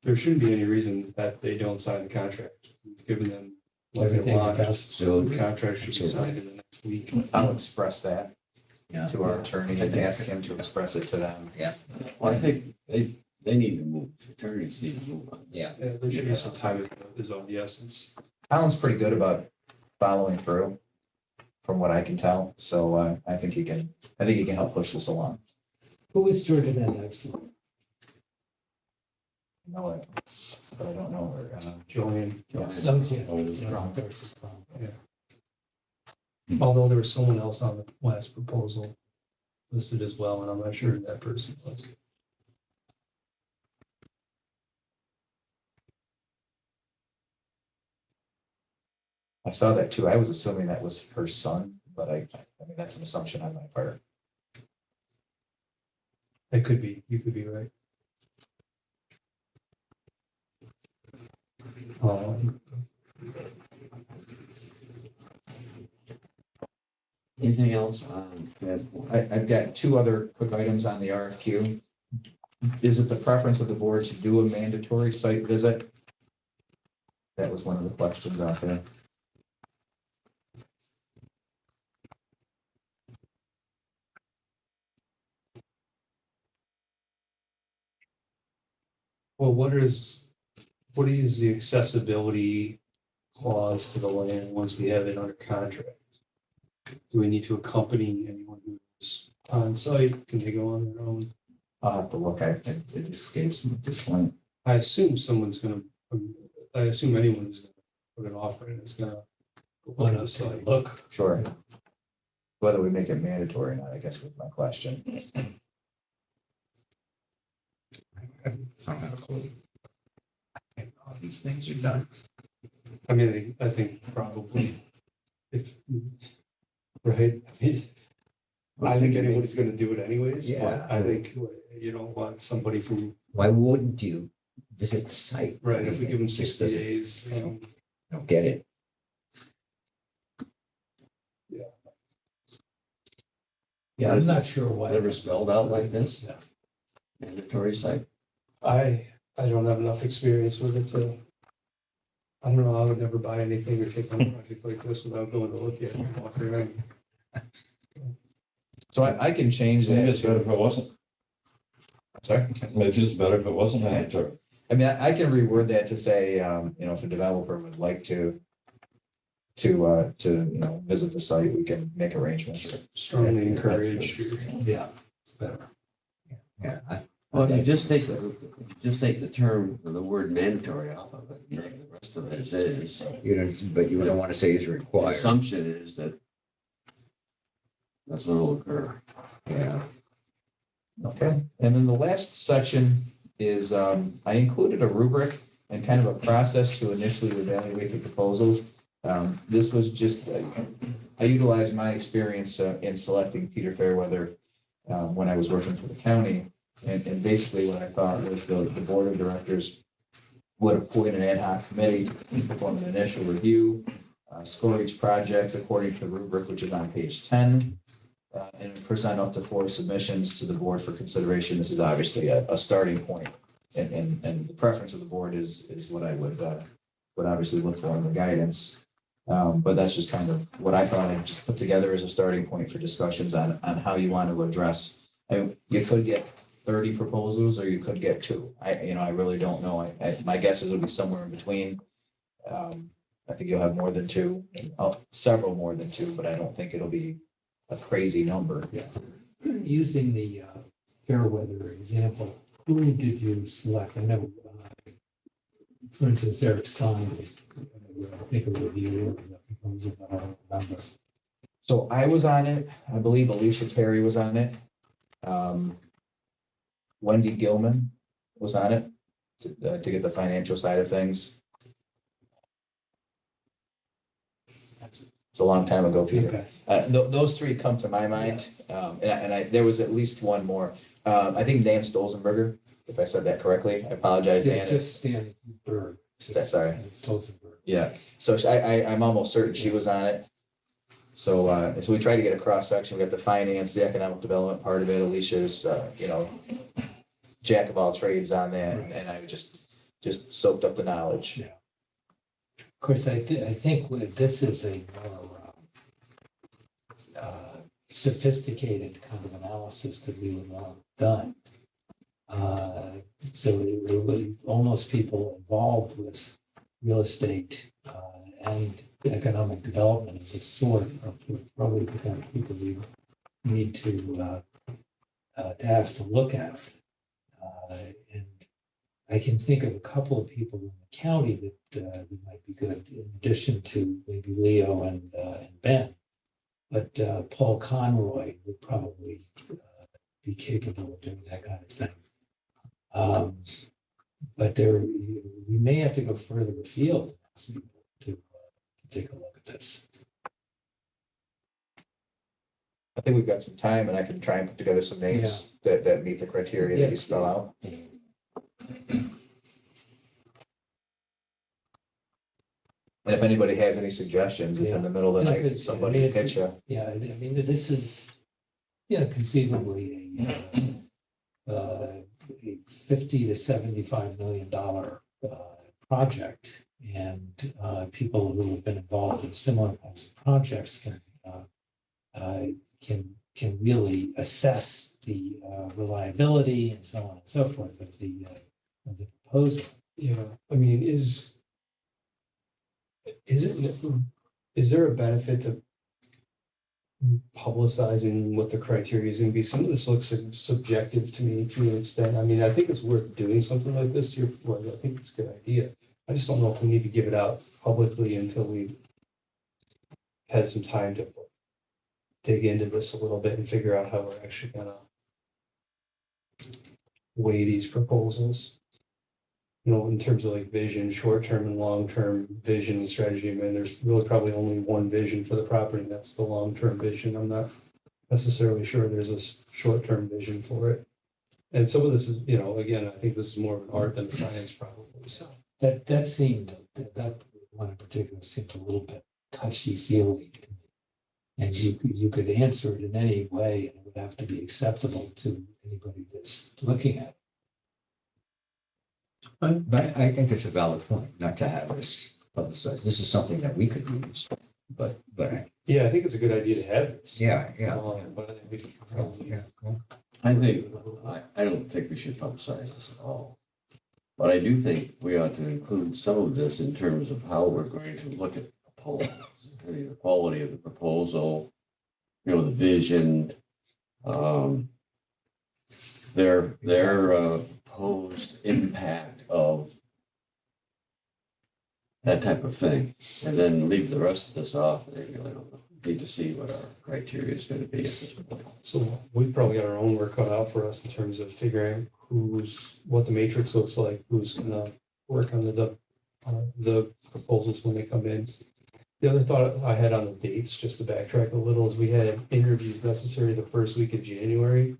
There shouldn't be any reason that they don't sign the contract. We've given them what they Everything want. adjusts. So the contract should be signed in the next week. I'll express that Yeah. to our attorney and ask him to express it to them. Well, I think they need to move, attorneys need to move on. this. Yeah. Yeah, there should be some time is of the essence. Alan's pretty good about following through, from what I can tell. So I think he can help push this along. Who is Jordan and Excellent? I know it, but I don't know her. Joanne, Something. Oh, it is. although there was someone else on the last proposal listed as well, and I'm not sure who that person was. I saw that too. I was assuming that was her son, but I mean, that's an assumption on my part. It could be, you could be right. Anything else on that? I've got 2 other quick items on the RFQ. Is it the preference of the board to do a mandatory site visit? That was one of the questions out there. Well, what is the accessibility clause to the land once we have it under contract? Do we need to accompany anyone who's on site? Can they go on their own? I'll have to look. It escapes me at this point. I assume I assume anyone who's gonna put an offer in is gonna go on the site. Look, Sure. Whether we make it mandatory or not, I guess was my question. I don't have a clue. All these things are done. I mean, I think probably if, right? I think anybody's gonna do it anyways, but Yeah. I think you don't want somebody from, Why wouldn't you visit the site? right, if we give them It just 60 doesn't- days, Don't get it. Yeah, I'm not sure why. Never spelled out like this? Yeah. Mandatory site. I don't have enough experience with it to, I don't know, I would never buy anything or take on a project like this without going to look at it. Walk around. So I can change Maybe that. it's better if it wasn't. Sorry? Maybe it's better if it wasn't mandatory. I mean, I can reword that to say, if a developer would like to, visit the site, we can make arrangements. Strongly encourage. Yeah, it's better. Yeah, Well, if you just take the term, the word mandatory out of it, and the rest of it as is. you don't, but you don't want to say is The required. assumption is that that's what will occur. Yeah, Okay, and then the last section is, I included a rubric and kind of a process to initially evaluate the proposals. This was just, I utilized my experience in selecting Peter Fairweather when I was working for the county. And basically what I thought was the board of directors would appoint an ad hoc committee to perform an initial review, score each project according to the rubric, which is on page 10. And present up to 4 submissions to the board for consideration. This is obviously a starting point. And the preference of the board is what I would obviously look for in the guidance. But that's just kind of what I thought I'd just put together as a starting point for discussions on how you want to address. You could get 30 proposals or you could get 2. I really don't know. My guess is it'll be somewhere in between. I think you'll have more than 2, several more than 2, but I don't think it'll be a crazy number. Yeah. Using the Fairweather example, who did you select? I know, for instance, Eric Stein was, I think, a reviewer of the proposal, but I don't remember. So I was on it. I believe Alicia Terry was on it. Wendy Gilman was on it to get the financial side of things. It's a long time ago, Peter. Okay. Those 3 come to my mind. There was at least one more. I think Dan Stolzenberger, if I said that correctly. I apologize, Yeah, Dan. just Stan Berg. Sorry. Stolzenberg. Yeah, so I'm almost certain she was on it. So we tried to get a cross section. We got the finance, the economic development part of it. Alicia's, jack of all trades on that, and I just soaked up the knowledge. Yeah. Of course, I think this is a more sophisticated kind of analysis that we would want done. So it was almost people involved with real estate and economic development as a sort of probably the kind of people we need to ask to look at. And I can think of a couple of people in the county that might be good, in addition to maybe Leo and Ben. But Paul Conroy would probably be capable of doing that kind of thing. But we may have to go further afield and ask people to take a look at this. I think we've got some time, and I can try and put together some names that meet the criteria that you spell out. And if anybody has any suggestions, if in the middle of the night, somebody pitch a. Yeah, I mean, this is, conceivably a $50 to $75 million project, and people who have been involved in similar kinds of projects can really assess the reliability and so on and so forth of the proposal. Yeah, I mean, is there a benefit to publicizing what the criteria is going to be? Some of this looks subjective to me to an extent. I mean, I think it's worth doing something like this. I think it's a good idea. I just don't know if we need to give it out publicly until we've had some time to dig into this a little bit and figure out how we're actually going to weigh these proposals. In terms of like vision, short-term and long-term vision and strategy. I mean, there's really probably only one vision for the property. And that's the long-term vision. I'm not necessarily sure there's a short-term vision for it. And some of this is, again, I think this is more of an art than a science probably. So That seemed, that one in particular seemed a little bit touchy-feely to me. And you could answer it in any way, and it would have to be acceptable to anybody that's looking at it. But I think it's a valid point, not to have this publicized. This is something that we could use, but, Yeah, I think it's a good idea to have this. yeah. But I think we should probably. Yeah, cool. I think, I don't think we should publicize this at all. But I do think we ought to include some of this in terms of how we're going to look at proposals. I mean, the quality of the proposal, the vision, their proposed impact of that type of thing, and then leave the rest of this off. They really don't need to see what our criteria is going to be at this point. So we've probably got our own work cut out for us in terms of figuring what the matrix looks like, who's gonna work on the proposals when they come in. The other thought I had on the dates, just to backtrack a little, is we had interviews necessary the first week of January.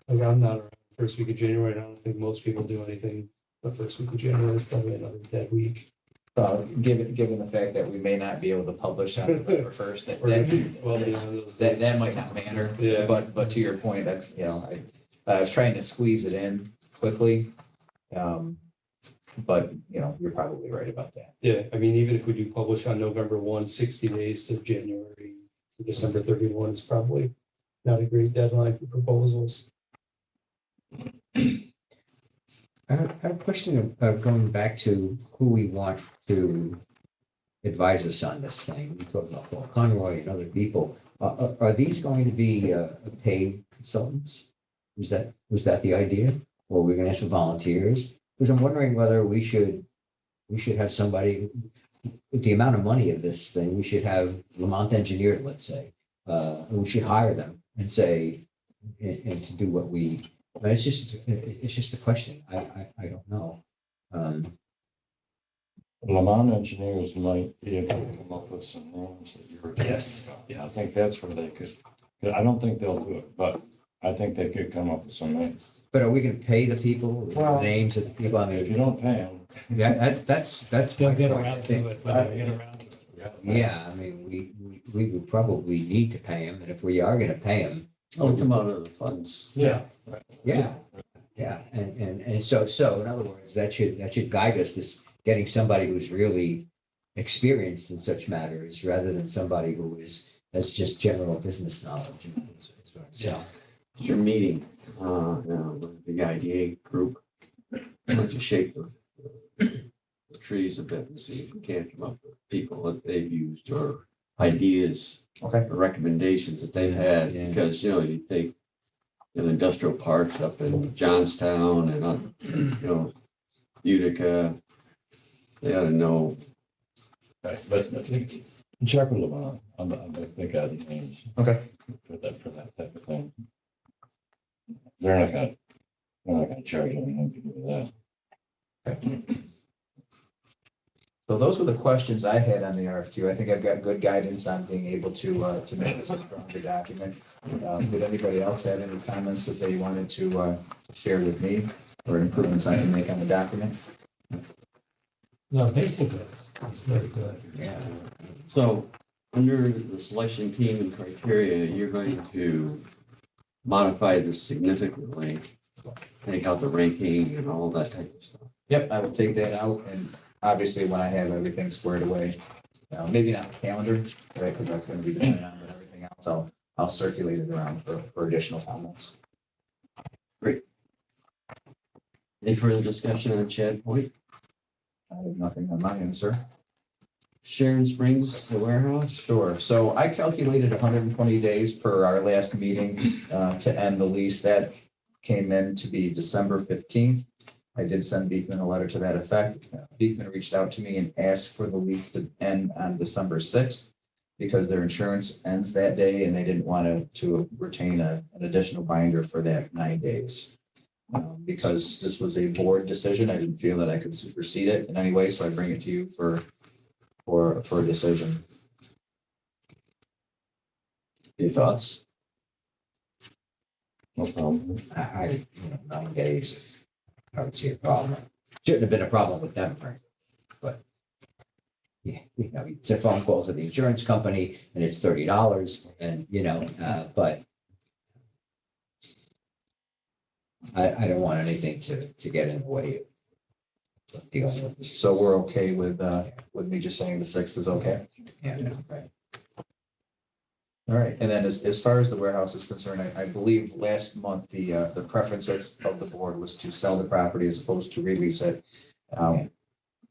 Like, I'm not around the first week of January, and I don't think most people do anything the first week of January. Is probably another dead week. Given the fact that we may not be able to publish on November 1st, that Well, beyond those that dates. might not matter. Yeah. But to your point, that's, I was trying to squeeze it in quickly. But, you're probably right about that. Yeah, I mean, even if we do publish on November 1, 60 days to January, to December 31 is probably not a great deadline for proposals. I have a question of going back to who we want to advise us on this thing. We talked about Paul Conroy and other people. Are these going to be paid consultants? Was that the idea? Or we're going to have some volunteers? Because I'm wondering whether we should have somebody with the amount of money of this thing. We should have Lamont engineered, let's say. We should hire them and say and to do what we. But it's just a question. I don't know. Lamont engineers might be able to come up with some names that you were. Yes. Yeah, I think that's where they could, I don't think they'll do it, but I think they could come up with some names. But are we going to pay the people, the Well, names of the people? I If you mean, don't pay them. yeah, that's. They'll my get point, I around think. to it, when they get around to it. Yeah, I mean, we would probably need to pay them, and if we are going to pay them, Oh, come out of the funds. Yeah. yeah, and so in other words, that should guide us to getting somebody who's really experienced in such matters rather than somebody who has just general business knowledge. Is what I'm saying. Your meeting, with the IDA group, why don't you shake the trees a bit and see if we can't come up with people that they've used or ideas Okay. or recommendations that they've had, Yeah. because, you think industrial parks up in Johnstown and, Utica, they ought to know. Right, but check with Lamont. I think they got names. Okay. For that type of thing. They're not gonna charge anything to do that. So those were the questions I had on the RFQ. I think I've got good guidance on being able to make this a stronger document. Did anybody else have any comments that they wanted to share with me or improvements I can make on the document? No, basically, it's very good. Yeah. So under the selection team and criteria, you're going to modify this significantly, take out the ranking and all that type of stuff. Yep, I will take that out, and obviously when I have everything squared away, maybe not the calendar, right, because that's going to be dependent on, but everything else, I'll circulate it around for additional comments. Any further discussion on Chad Point? I have nothing on my end, sir. Sharon Springs, the warehouse? Sure. So I calculated 120 days per our last meeting to end the lease. That came in to be December 15th. I did send Beekman a letter to that effect. Beekman reached out to me and asked for the lease to end on December 6th because their insurance ends that day and they didn't want to retain an additional binder for that 9 days. Because this was a board decision, I didn't feel that I could supersede it in any way, so I bring it to you for a decision. Any thoughts? No problem. I 9 days, I would see a problem. Shouldn't have been a problem with them, right? But yeah, it's a phone call to the insurance company and it's $30 and, but I don't want anything to get in the way of dealing with this. So we're okay with me just saying the 6th is okay? Yeah. Okay. All right, and then as far as the warehouse is concerned, I believe last month, the preference of the board was to sell the property as opposed to release it.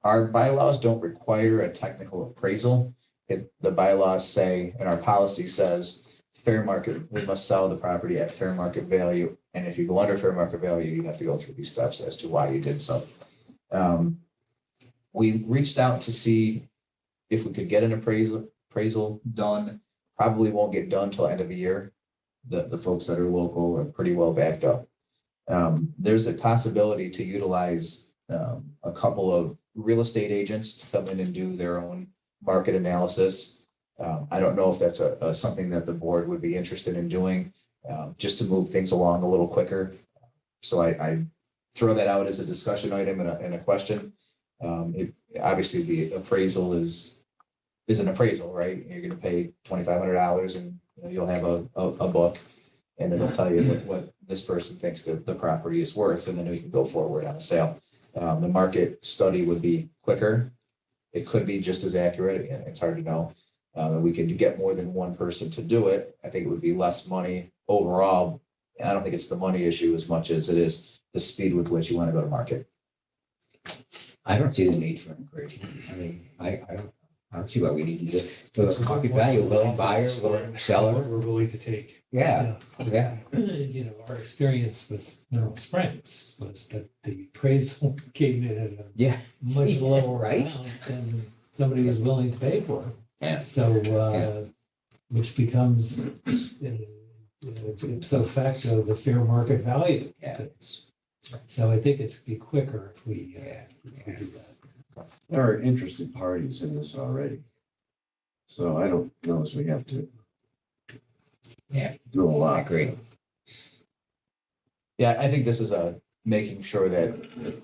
Our bylaws don't require a technical appraisal. The bylaws say, and our policy says, fair market, we must sell the property at fair market value. And if you go under fair market value, you have to go through these steps as to why you did so. We reached out to see if we could get an appraisal done. Probably won't get done till end of the year. The folks that are local are pretty well backed up. There's a possibility to utilize a couple of real estate agents to come in and do their own market analysis. I don't know if that's something that the board would be interested in doing, just to move things along a little quicker. So I throw that out as a discussion item and a question. Obviously, the appraisal is an appraisal, right? You're going to pay $2,500 and you'll have a book and it'll tell you what this person thinks that the property is worth, and then we can go forward on a sale. The market study would be quicker. It could be just as accurate, and it's hard to know. We could get more than one person to do it. I think it would be less money overall. I don't think it's the money issue as much as it is the speed with which you want to go to market. I don't see the need for an appraisal. I mean, I don't see why we need to do this. The market value, willing buyer, willing seller. What we're willing to take. Yeah. Our experience with Mineral Springs was that the appraisal came in at a Yeah. much lower Right. amount than somebody was willing to pay for. Yeah. So, which becomes, it's ipso facto, the fair market value. Yeah. So I think it's be quicker if we do that. There are interested parties in this already. So I don't know if we have to. Do a I lot. agree. Yeah, I think this is making sure that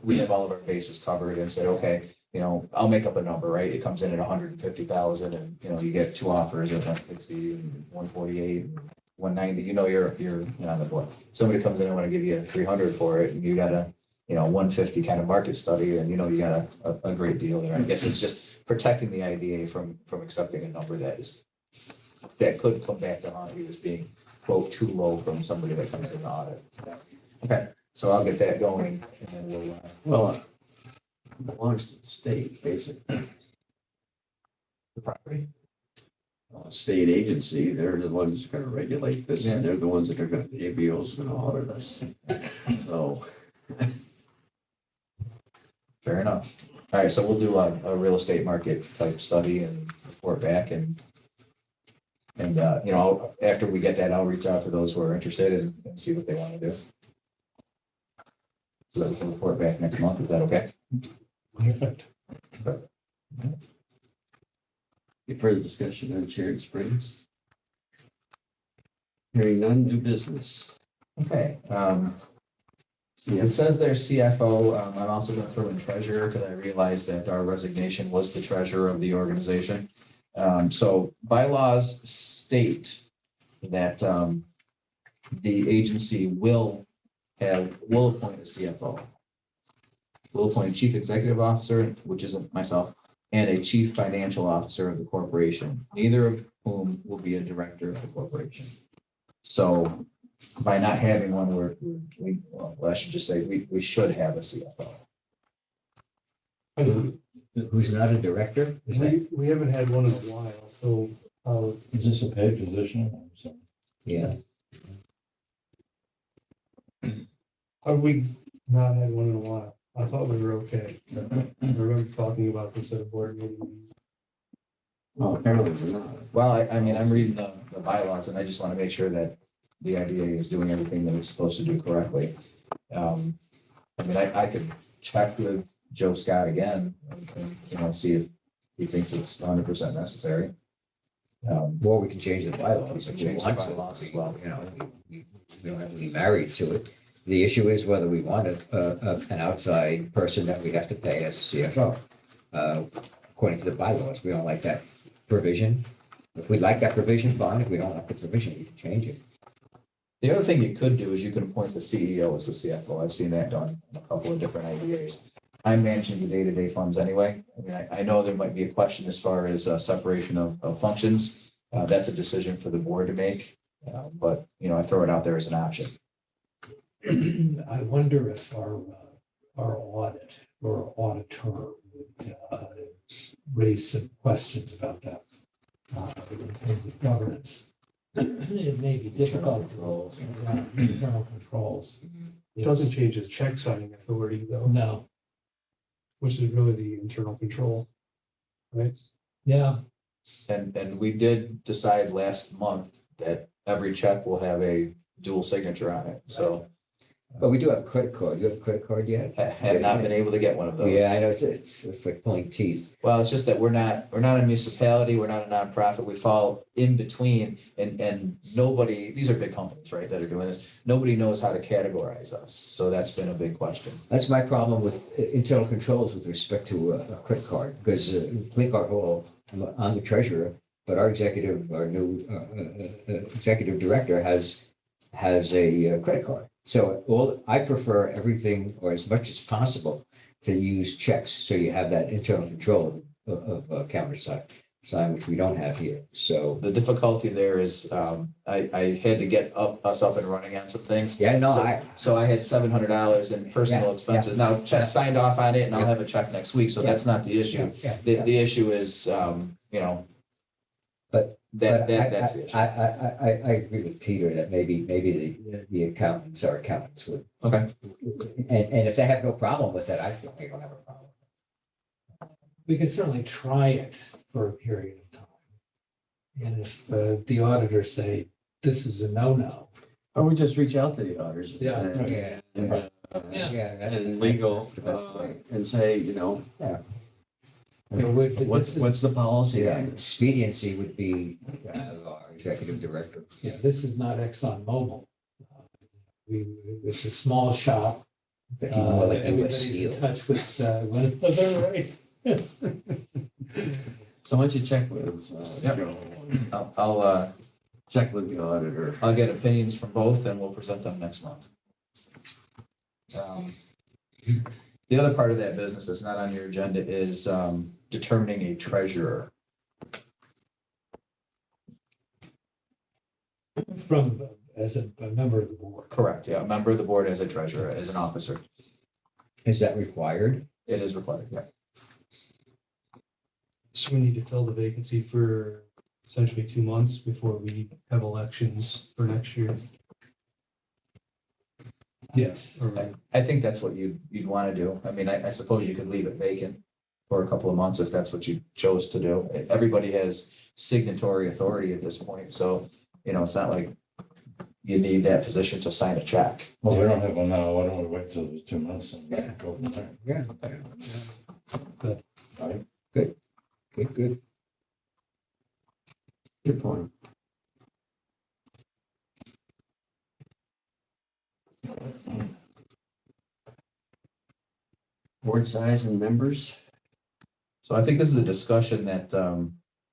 we have all of our bases covered and say, okay, I'll make up a number, right? It comes in at 150,000 and, you get two offers at 160 and 148 and 190, you're on the board. Somebody comes in and want to give you 300 for it and you got a, 150 kind of market study and, you got a great deal there. I guess it's just protecting the IDA from accepting a number that could come back to haunt you as being, quote, too low from somebody that comes in the audit. Okay, so I'll get that going and then we'll, It belongs to the state, basically. the property. State agency, they're the ones that are gonna regulate this, and they're the ones that are gonna, the ABO's gonna audit us. So, Fair enough. All right, so we'll do a real estate market type study and report back and after we get that, I'll reach out to those who are interested and see what they want to do. So that we can report back next month. Is that okay? Perfect. any further discussion on Sharon Springs? Hearing none, new business. Okay. It says there CFO. I'm also going to throw in treasurer because I realized that our resignation was the treasurer of the organization. So bylaws state that the agency will appoint a CFO. Will appoint a chief executive officer, which isn't myself, and a chief financial officer of the corporation, neither of whom will be a director of the corporation. So by not having one, I should just say we should have a CFO. Who's not a director? Is that, We haven't had one in a while, so Is this a paid position? yeah, have we not had one in a while? I thought we were okay. I remember talking about this at a board meeting. Well, apparently we're not. Well, I mean, I'm reading the bylaws and I just want to make sure that the IDA is doing everything that it's supposed to do correctly. I mean, I could check with Joe Scott again and see if he thinks it's 100% necessary. or we can change the bylaws. We if can change the want to. bylaws as well. We don't have to be married to it. The issue is whether we want an outside person that we have to pay as a CFO. Of according to the bylaws. We don't like that provision. If we like that provision, fine. If we don't like the provision, we can change it. The other thing you could do is you can appoint the CEO as the CFO. I've seen that done in a couple of different IDAs. I'm managing the day-to-day funds anyway. I mean, I know there might be a question as far as separation of functions. That's a decision for the board to make. But, you know, I throw it out there as an option. I wonder if our audit or auditor would raise some questions about that. In terms of governance. It may be difficult. Controls. Internal controls. It doesn't change the check signing authority though, No, which is really the internal control, right? yeah, And we did decide last month that every check will have a dual signature on it. So But we do have a credit card. You have a credit card yet? have not been able to get one of those. Yeah, I know. It's like pulling teeth. Well, it's just that we're not a municipality, we're not a nonprofit, we fall in between and nobody, these are big companies, right, that are doing this. Nobody knows how to categorize us. So that's been a big question. That's my problem with internal controls with respect to a credit card, because credit card, well, I'm the treasurer, but our new executive director has a credit card. So I prefer everything, or as much as possible, to use checks. So you have that internal control of countersign, which we don't have here. So, The difficulty there is, I had to get us up and running on some things. yeah, no, So- So I had $700 in personal Yeah, expenses. Now, check signed off on it and I'll have a check next week. So Yeah. that's not the issue. yeah. The issue is, you know. But- That's the issue. I agree with Peter that maybe the accountants would. Okay. And if they have no problem with it, I feel they don't have a problem. we can certainly try it for a period of time. And if the auditors say, this is a no-no, Or we just reach out to the auditors. Yeah. Yeah. And legal, That's the best way. and say, you know, what's, what's the policy Yeah, on this? expediency would be our executive director. yeah, this is not Exxon Mobil. It's a small shop. More like US Everybody's Steel. in touch with one another, right? So why don't you check with, Yep. Joe? I'll Check with the auditor. I'll get opinions from both and we'll present them next month. The other part of that business that's not on your agenda is determining a treasurer. From, as a member of the board. Correct, yeah, a member of the board as a treasurer, as an officer. Is that required? It is required, yeah. So we need to fill the vacancy for essentially 2 months before we have elections for next year. Yes. Or I think that's what you'd want to do. I mean, I suppose you could leave it vacant for a couple of months if that's what you chose to do. Everybody has signatory authority at this point, so, you know, it's not like you need that position to sign a check. Well, we don't have one now. Why don't we wait till the 2 months and then go from there? Yeah. Good. Right? Good. Good point. Board size and members? So I think this is a discussion that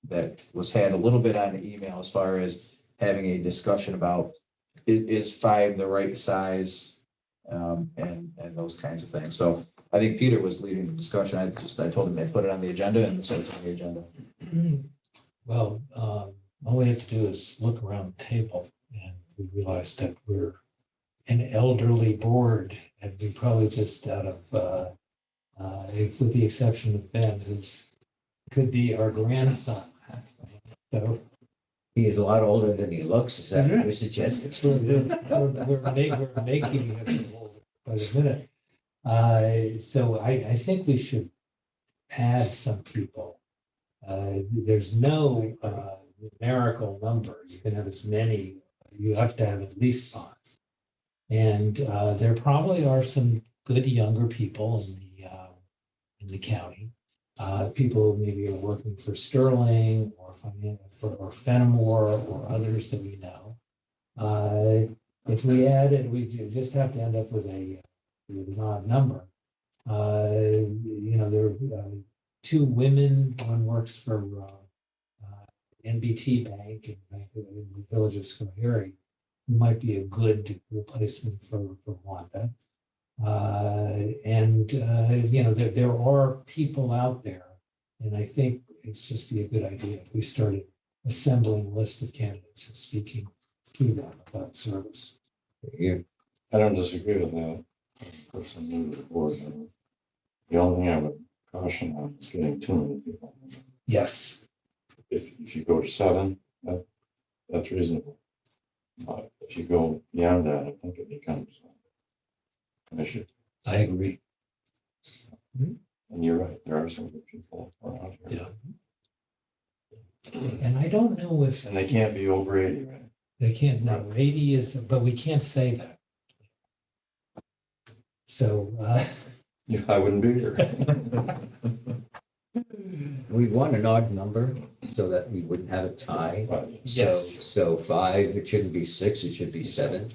that was had a little bit on the email as far as having a discussion about is 5 the right size, and those kinds of things. So I think Peter was leading the discussion. I told him to put it on the agenda, and so it's on the agenda. Well, all we have to do is look around the table and we realize that we're an elderly board and we probably just out of, with the exception of Ben, who's could be our grandson. So He is a lot older than he looks. Is that what you're suggesting? we're making him older by the minute. So I think we should add some people. There's no numerical number. You can have as many, you have to have at least 5. And there probably are some good younger people in the county. People maybe are working for Sterling or Fenimore or others that we know. If we add it, we just have to end up with an odd number. You know, two women, one works for NBT Bank in the village of Schoharie, who might be a good replacement for Wanda. There are people out there, and I think it's just be a good idea if we started assembling a list of candidates and speaking to them about service. You, I don't disagree with that. Person new to the board. The only thing I would caution on is getting too many people. Yes, If you go to 7, that's reasonable. But if you go beyond that, I think it becomes an issue. I agree. And you're right, there are some good people around here. And I don't know if And they can't be over 80, right? they can't, no, 80 is, but we can't say that. So, Yeah, I wouldn't be here. we want an odd number so that we wouldn't have a tie. Right. So, Yes. so 5, it shouldn't be 6, it should be 7.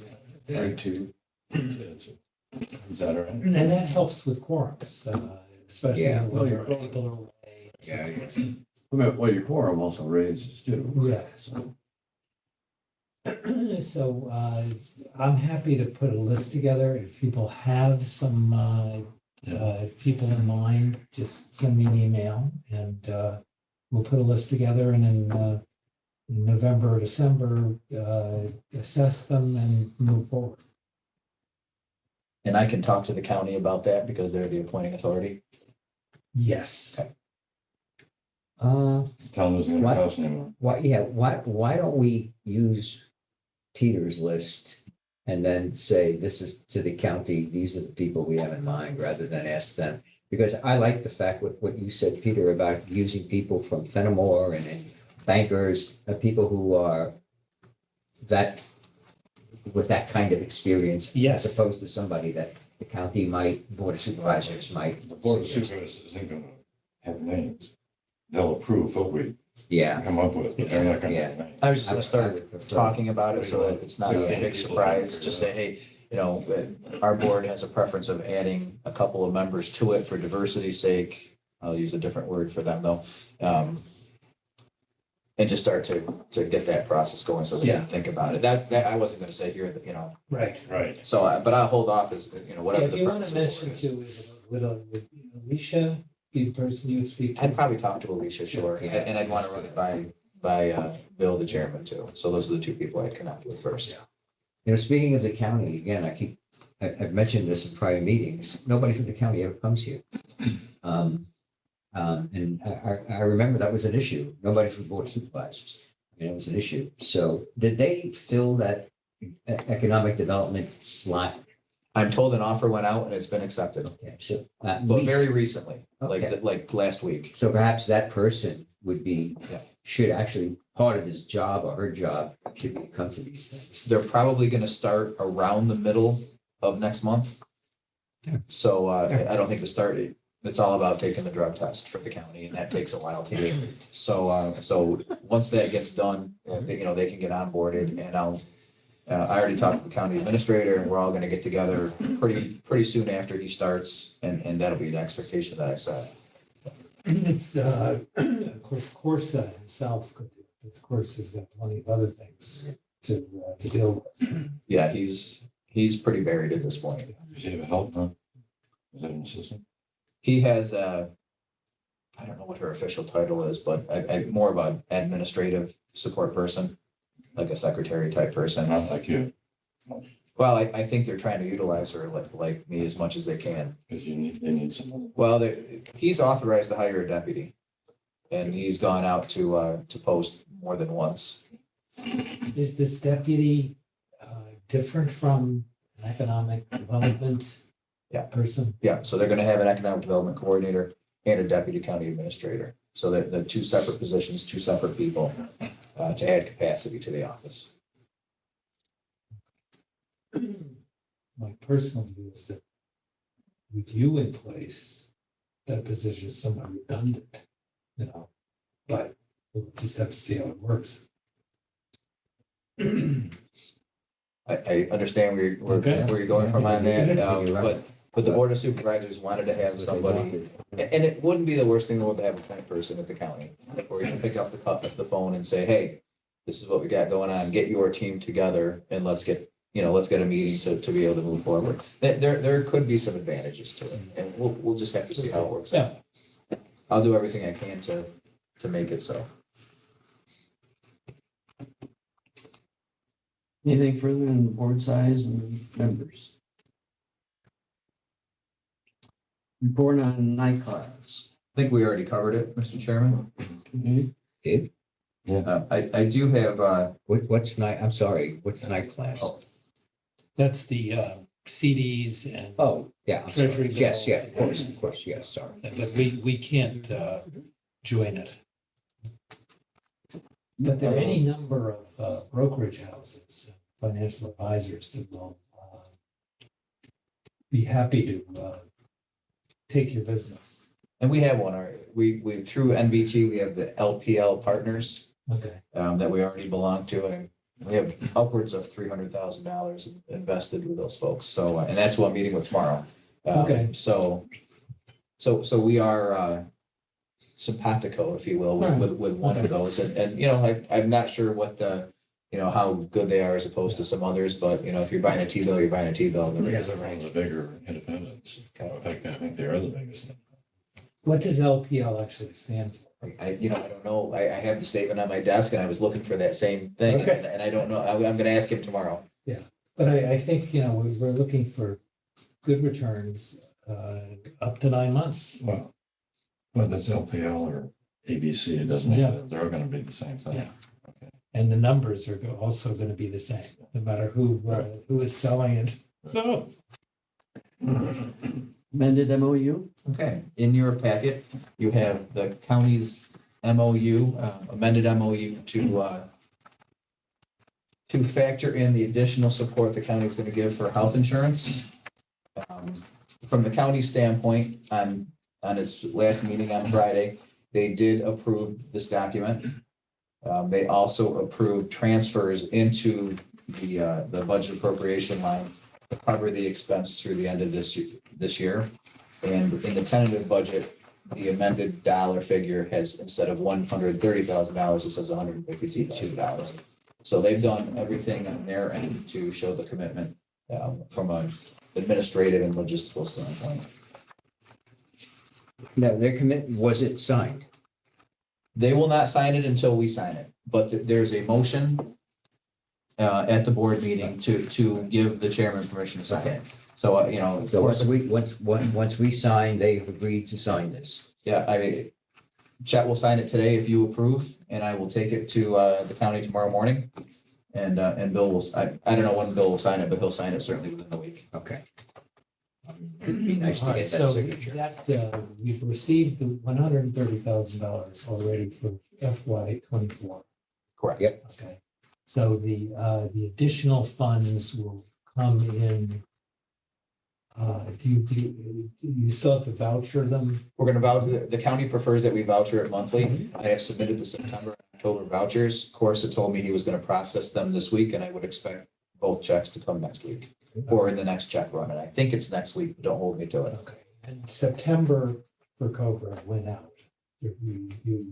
32. Is that all right? and that helps with quorums, especially Yeah. when there are people are away. Yeah, Well, your quorum also raises too. Yeah. So, So I'm happy to put a list together. If people have some people in mind, just send me an email and we'll put a list together and in November or December, assess them and move forward. And I can talk to the county about that because they're the appointing authority. Yes. Tell them it's gonna What? cost anymore. why don't we use Peter's list and then say, this is to the county, these are the people we have in mind, rather than ask them? Because I like the fact what you said, Peter, about using people from Fenimore and bankers, people who are with that kind of experience. Yes. As opposed to somebody that the county Board of Supervisors might. The board of supervisors isn't gonna have names. They'll approve what we Yeah. come up with, but they're not gonna have names. I was just gonna I start would prefer- talking about it so that it's not a big surprise. Just say, hey, our board has a preference of adding a couple of members to it for diversity's sake. I'll use a different word for them though. And just start to get that process going so they can think about it. That I wasn't gonna say here that, Right. Right. so, but I'll hold off as, whatever. If the you want purpose to of the mention board is. too, would Alicia be the person you would speak to? I'd probably talk to Alicia, sure, Yeah. and I'd want to run it by Bill, the chairman too. So those are the two people I'd connect with first. Speaking of the county, again, I've mentioned this in prior meetings, nobody from the county ever comes here. And I remember that was an issue, nobody from the Board of Supervisors, it was an issue. So did they fill that economic development slot? I'm told an offer went out and it's been accepted, Okay, so at but very least, recently, Okay. like last week. so perhaps that person would be, Yeah. should actually, part of his job or her job should be to come to these things. They're probably gonna start around the middle of next month. Yeah. So I don't think it's all about taking the drug test for the county, and that takes a while to do. So once that gets done, they can get onboarded, and I already talked to the county administrator, and we're all gonna get together pretty soon after he starts, and that'll be an expectation that I set. It's, of course, Corsa himself could do it. Of course, he's got plenty of other things to deal with. Yeah, he's pretty buried at this point. Does he have a help, huh? Is that an assistant? He has I don't know what her official title is, but more of an administrative support person, like a secretary type person. Not like you, Well, I think they're trying to utilize her like me as much as they can. because they need someone. Well, he's authorized to hire a deputy. And he's gone out to post more than once. Is this deputy different from an economic development Yeah. person? Yeah, so they're gonna have an economic development coordinator and a deputy county administrator. So they're two separate positions, two separate people to add capacity to the office. My personal view is that with you in place, that position is somewhat redundant, but we'll just have to see how it works. I understand where Okay. you're going from on that, You're right. but the Board of Supervisors wanted to have somebody And it wouldn't be the worst thing in the world to have a point person at the county, where you can pick up the phone and say, hey, this is what we got going on, get your team together and let's get a meeting to be able to move forward. There could be some advantages to it, and we'll just have to see how it works out. I'll do everything I can to make it so. Anything further on board size and members? Report on night class. I think we already covered it, Mr. Chairman. Okay. Did, I do have, what's night, I'm sorry, what's night class? Oh. That's the CDs and, Oh, yeah. I'm sorry. Treasury Yes, yeah, bills. of course, yes, sorry. but we can't join it. But there are any number of brokerage houses, financial advisors that will be happy to take your business. and we have one, we through NBT, we have the LPL partners Okay. that we already belong to, and we have upwards of $300,000 invested with those folks. So, and that's what I'm meeting with tomorrow. Okay. So we are simpatico, if you will, with one of those. And, I'm not sure what how good they are as opposed to some others, but, if you're buying a T-bill, you're buying a T-bill. They're one of the bigger independents. Okay. In fact, I think they are the biggest. What does LPL actually stand for? I don't know. I have the statement on my desk and I was looking for that same thing, Okay. and I don't know. I'm gonna ask him tomorrow. But I think, we're looking for good returns up to 9 months. Well, whether it's LPL or ABC, it doesn't Yeah. matter. They're all gonna be the same thing. Yeah. And the numbers are also going to be the same, no matter who is selling it. So, Amended MOU? Okay, in your packet, you have the county's MOU, amended MOU to factor in the additional support the county is going to give for health insurance. From the county standpoint, on its last meeting on Friday, they did approve this document. They also approved transfers into the budget appropriation line to cover the expense through the end of this year. And in the tentative budget, the amended dollar figure has, instead of $130,000, it says $152,000. So they've done everything on their end to show the commitment from an administrative and logistical standpoint. Now, their commitment, was it signed? They will not sign it until we sign it, but there's a motion at the board meeting to give the chairman permission to sign it. So, of So course, once we sign, they've agreed to sign this. yeah, I mean, Chet will sign it today if you approve, and I will take it to the county tomorrow morning. And Bill will, I don't know when Bill will sign it, but he'll sign it certainly within the week. Okay. It'd be nice to all get right, that so signature. that, we've received the $130,000 already for FY '24. Correct. Yep. Okay, so the additional funds will come in. Do you still have to voucher them? We're gonna vouch, the county prefers that we voucher it monthly. I have submitted the September and October vouchers. Corsa told me he was gonna process them this week, and I would expect both checks to come next week or in the next check run. And I think it's next week. Don't hold me to it. Okay, and September for Cobra went out.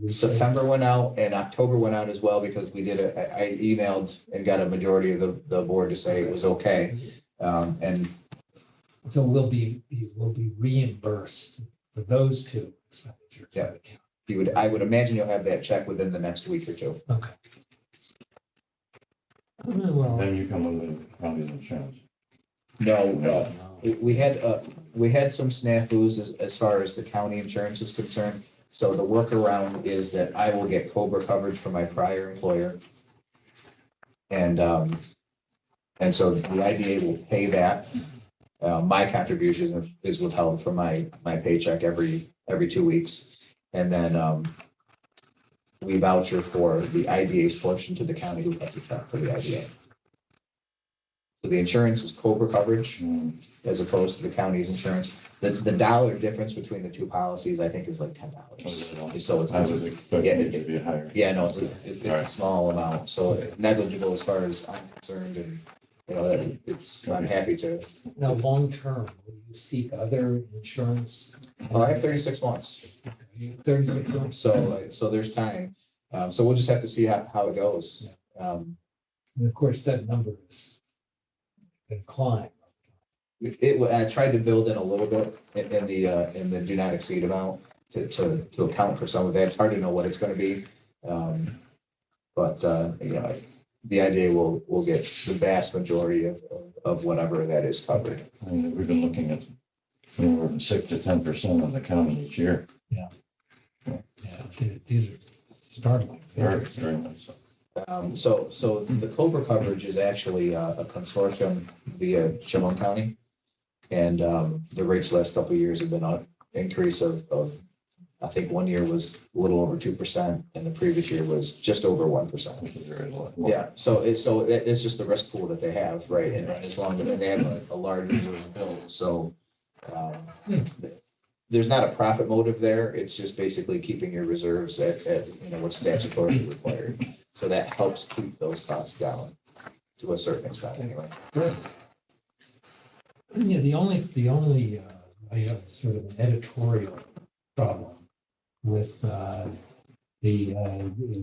September went out and October went out as well, because we did it. I emailed and got a majority of the board to say it was okay. And So we'll be reimbursed for those two expenditures. Yeah. I would imagine you'll have that check within the next week or two. Okay. Well, Then you come with the county insurance. No, we had some snafus as far as the county insurance is concerned. So the workaround is that I will get Cobra coverage from my prior employer. And so the IDA will pay that. My contribution is withheld from my paycheck every 2 weeks. And then we voucher for the IDA's portion to the county who has a check for the IDA. So the insurance is Cobra coverage as opposed to the county's insurance. The dollar difference between the two policies, I think, is like $10. So it's, I was expecting Yeah, it to be higher. yeah, no, it's a small amount, so negligible as far as I'm concerned. And I'm happy to. Now, long-term, will you seek other insurance? I have 36 months. 36 months. So there's time. So we'll just have to see how it goes. And of course, that number is going to climb. I tried to build in a little bit in the do not exceed amount to account for some of that. It's hard to know what it's going to be. But the idea we'll get the vast majority of whatever that is covered. I mean, we've been looking at anywhere from 6 to 10% of the county each year. Yeah, these are startling. Very much so. So the Cobra coverage is actually a consortium via Chemung County. And the rates the last couple of years have been an increase of I think one year was a little over 2% and the previous year was just over 1%. Which is very low. Yeah, so it's just the risk pool that they have, right? And as long as they have a large reserve build, so there's not a profit motive there. It's just basically keeping your reserves at what's statutorily required. So that helps keep those costs down to a certain extent anyway. Yeah, the only I have sort of an editorial problem with the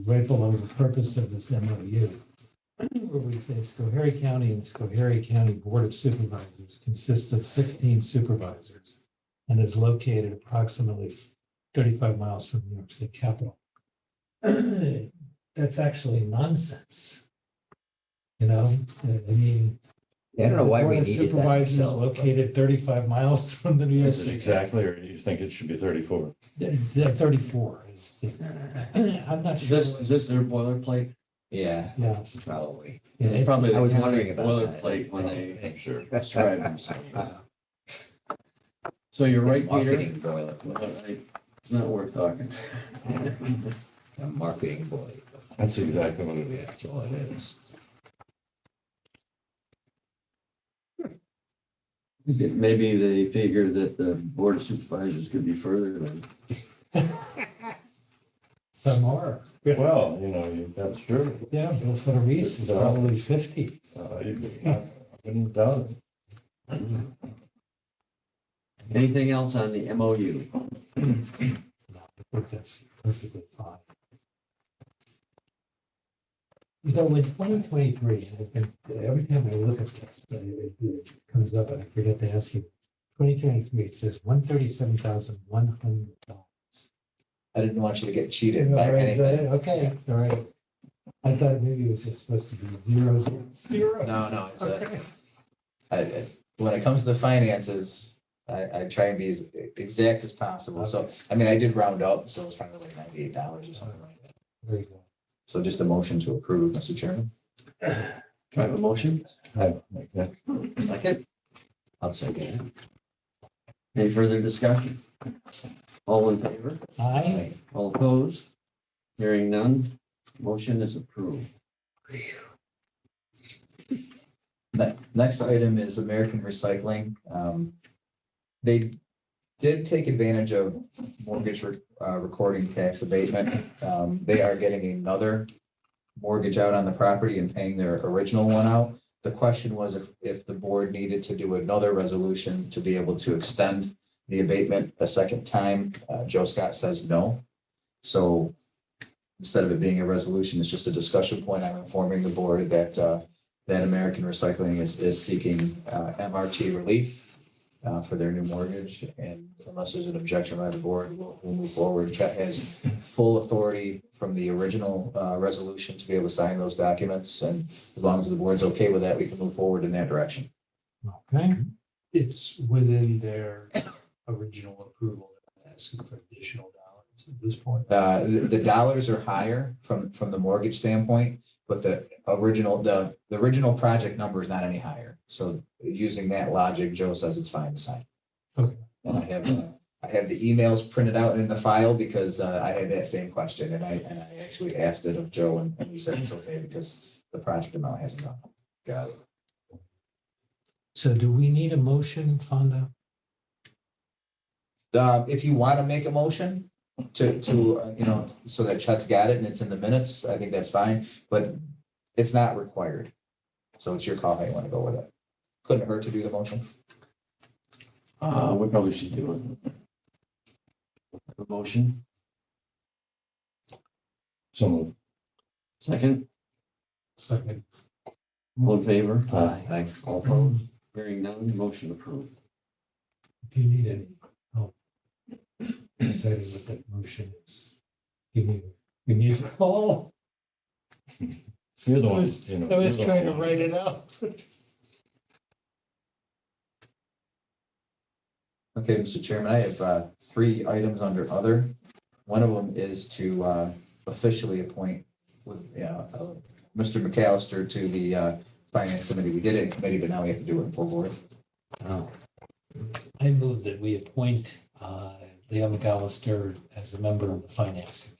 right below the purpose of this MOU, where we say Schoharie County and Schoharie County Board of Supervisors consists of 16 supervisors and is located approximately 35 miles from New York State Capitol. That's actually nonsense. I mean, I don't know why we Board of needed that Supervisors itself, but- located 35 miles from the New York Is it State. exactly, or do you think it should be 34? The 34 is, I'm not Is sure. this their boilerplate? Yeah. Yeah. Probably. Yeah, It's probably I the was county wondering about that. boilerplate when they I'm sure. describe themselves. So you're right, Peter. Marketing boilerplate. But it's not worth talking. A marketing boilerplate. That's exactly what it is. That's all it is. Maybe they figure that the board of supervisors could be further than. Some are. Well, that's true. Yeah, Bill Federici is probably 50. I wouldn't doubt it. Anything else on the MOU? No, I think that's perfectly fine. In 2023, every time I look at this, it comes up and I forget to ask you. 2023, it says $137,100. I didn't want you to get cheated by anything. Okay, all right. I thought maybe it was just supposed to be 000. No, it's Okay. when it comes to the finances, I try and be as exact as possible. So, I mean, I did round up, so it's probably like $98 or something like that. Very good. So just a motion to approve, Mr. Chairman. Do I have a motion? I like that. Second. I'll second it. Any further discussion? All in favor? Aye. All opposed? Hearing none, motion is approved. Next item is American Recycling. They did take advantage of mortgage recording tax abatement. They are getting another mortgage out on the property and paying their original one out. The question was if the board needed to do another resolution to be able to extend the abatement a second time. Joe Scott says no. So instead of it being a resolution, it's just a discussion point. I'm informing the board that that American Recycling is seeking MRT relief for their new mortgage. And unless there's an objection by the board, we'll move forward. Chet has full authority from the original resolution to be able to sign those documents. And as long as the board's okay with that, we can move forward in that direction. Okay. It's within their original approval, asking for additional dollars at this point. The dollars are higher from the mortgage standpoint, but the original project number is not any higher. So using that logic, Joe says it's fine to sign. Okay. And I have the emails printed out in the file because I had that same question and I actually asked it of Joe and he said it's okay because the project amount hasn't gone up. Got it. So do we need a motion, Fonda? If you want to make a motion to so that Chet's got it and it's in the minutes, I think that's fine, but it's not required. So it's your call how you want to go with it. Couldn't hurt to do the motion. We probably should do it. A motion, So move. second, Second. all in favor? Aye. All opposed? Hearing none, motion approved. If you need any help deciding what that motion is, give me a call. You're the I one. was- you know, I was you're the trying to one. write it out. Okay, Mr. Chairman, I have 3 items under other. One of them is to officially appoint Mr. McAllister to the Finance Committee. We did it in committee, but now we have to do it in full board. Oh, I move that we appoint Leo McAllister as a member of the Finance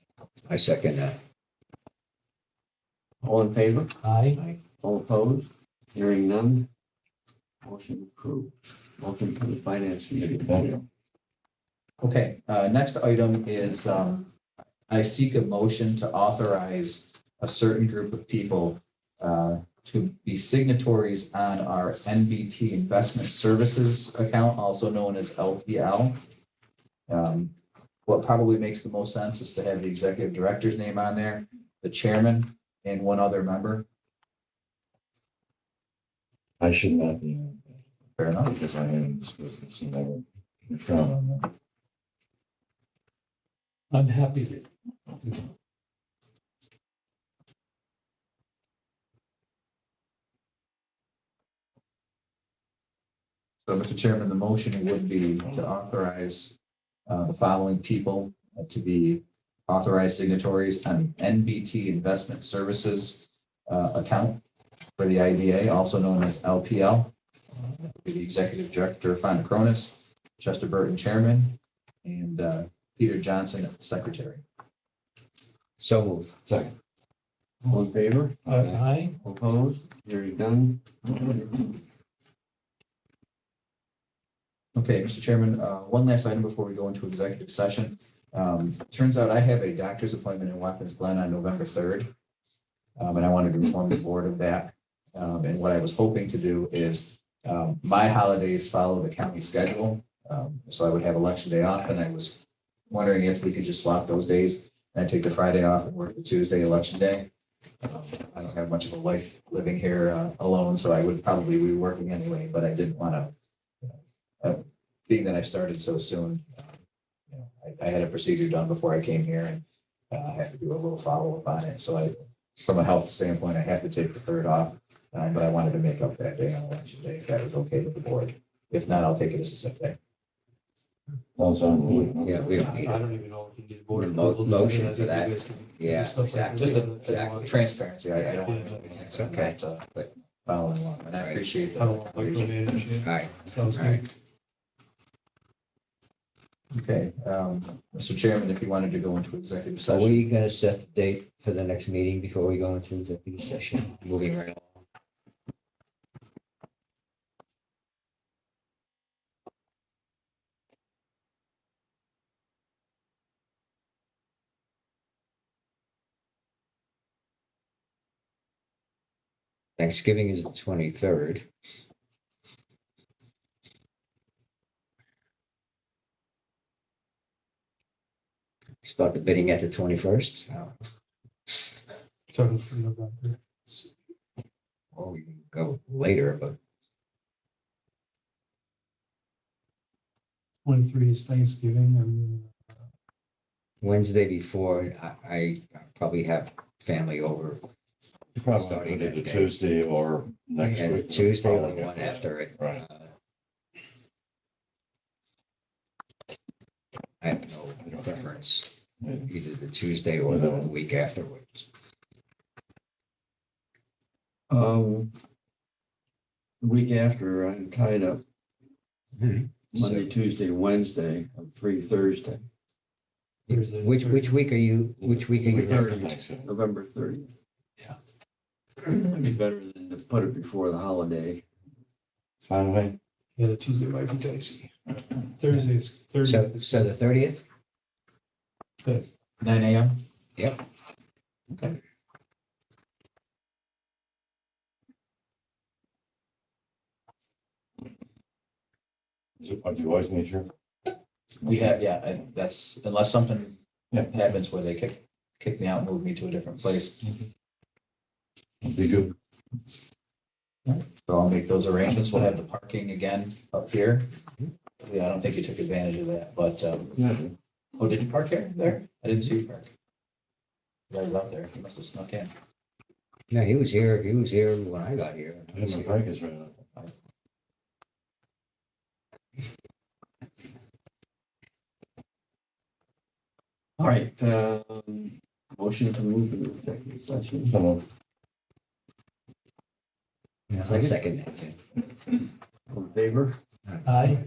I second that. All in favor? Committee. Aye. All opposed? Hearing none, motion approved. Welcome to the Finance Committee. Thank you. Okay, next item is I seek a motion to authorize a certain group of people to be signatories on our NBT Investment Services account, also known as LPL. What probably makes the most sense is to have the executive director's name on there, the chairman, and one other member. I should not be in Fair it enough. because I am in this business and never been found on that. I'm happy to. So, Mr. Chairman, the motion would be to authorize the following people to be authorized signatories on NBT Investment Services account for the IDA, also known as LPL. The Executive Director, Fonda Cronus, Chester Burton, Chairman, and Peter Johnson, Secretary. So move. Second. All in favor? Aye. All opposed? Hearing none. motion approved. Okay, Mr. Chairman, one last item before we go into executive session. Turns out I have a doctor's appointment in Watkins Glen on November 3rd. And I wanted to inform the board of that. And what I was hoping to do is my holidays follow the county schedule. So I would have election day off, and I was wondering if we could just swap those days. And I take the Friday off and work the Tuesday, election day. I don't have much of a life living here alone, so I would probably be working anyway, but I didn't want to, being that I started so soon, I had a procedure done before I came here, and I had to do a little follow-up on it. So from a health standpoint, I had to take the 3rd off, but I wanted to make up that day on election day, if that was okay with the board. If not, I'll take it as a sick day. Sounds on. Yeah, we don't need I it. don't even know if you need board Need a mo- approval to do it. motion I for think you that. guys can do Yeah, stuff like exactly. this. Just Exactly. transparency, I don't want to. That's okay. But following along, and I Right. appreciate I don't want that. to micromanage it. All right, Sounds all right. good. Okay, Mr. Chairman, if you wanted to go into executive So session. we going to set the date for the next meeting before we go into executive session, moving right along? Thanksgiving is the 23rd. Start the bidding at the 21st. Talking for November. Or we can go later, but 23 is Thanksgiving. And Wednesday before, I probably have family over. Probably Starting put it that to day. Tuesday or next And week. Tuesday or Following the one after it. Right. I have no preference, Yeah. either the Tuesday or the week afterwards. The week after, I'm tied up Monday, Tuesday, Wednesday. I'm free Thursday, Thursday, Which week are you, which week are you? Week after thinking? Thanksgiving. November 30th. Yeah. It'd be better than to put it before the holiday. Fine, way. yeah, the Tuesday might be dicey. Thursday's 30th. So the 30th? 9 a.m. Yep. Okay. Do you always meet here? We have, yeah, and that's, unless something Yeah. happens where they kick me out, move me to a different place. Be good. So I'll make those arrangements. We'll have the parking again up here. Yeah, I don't think you took advantage of that, but, oh, did you park here, there? I didn't see you park. I was out there. You must have snuck in. No, he was here when I got here. I have my bike is right up. All right, motion to move into executive session. Come on. Yeah, I'll second that. All in favor? Aye.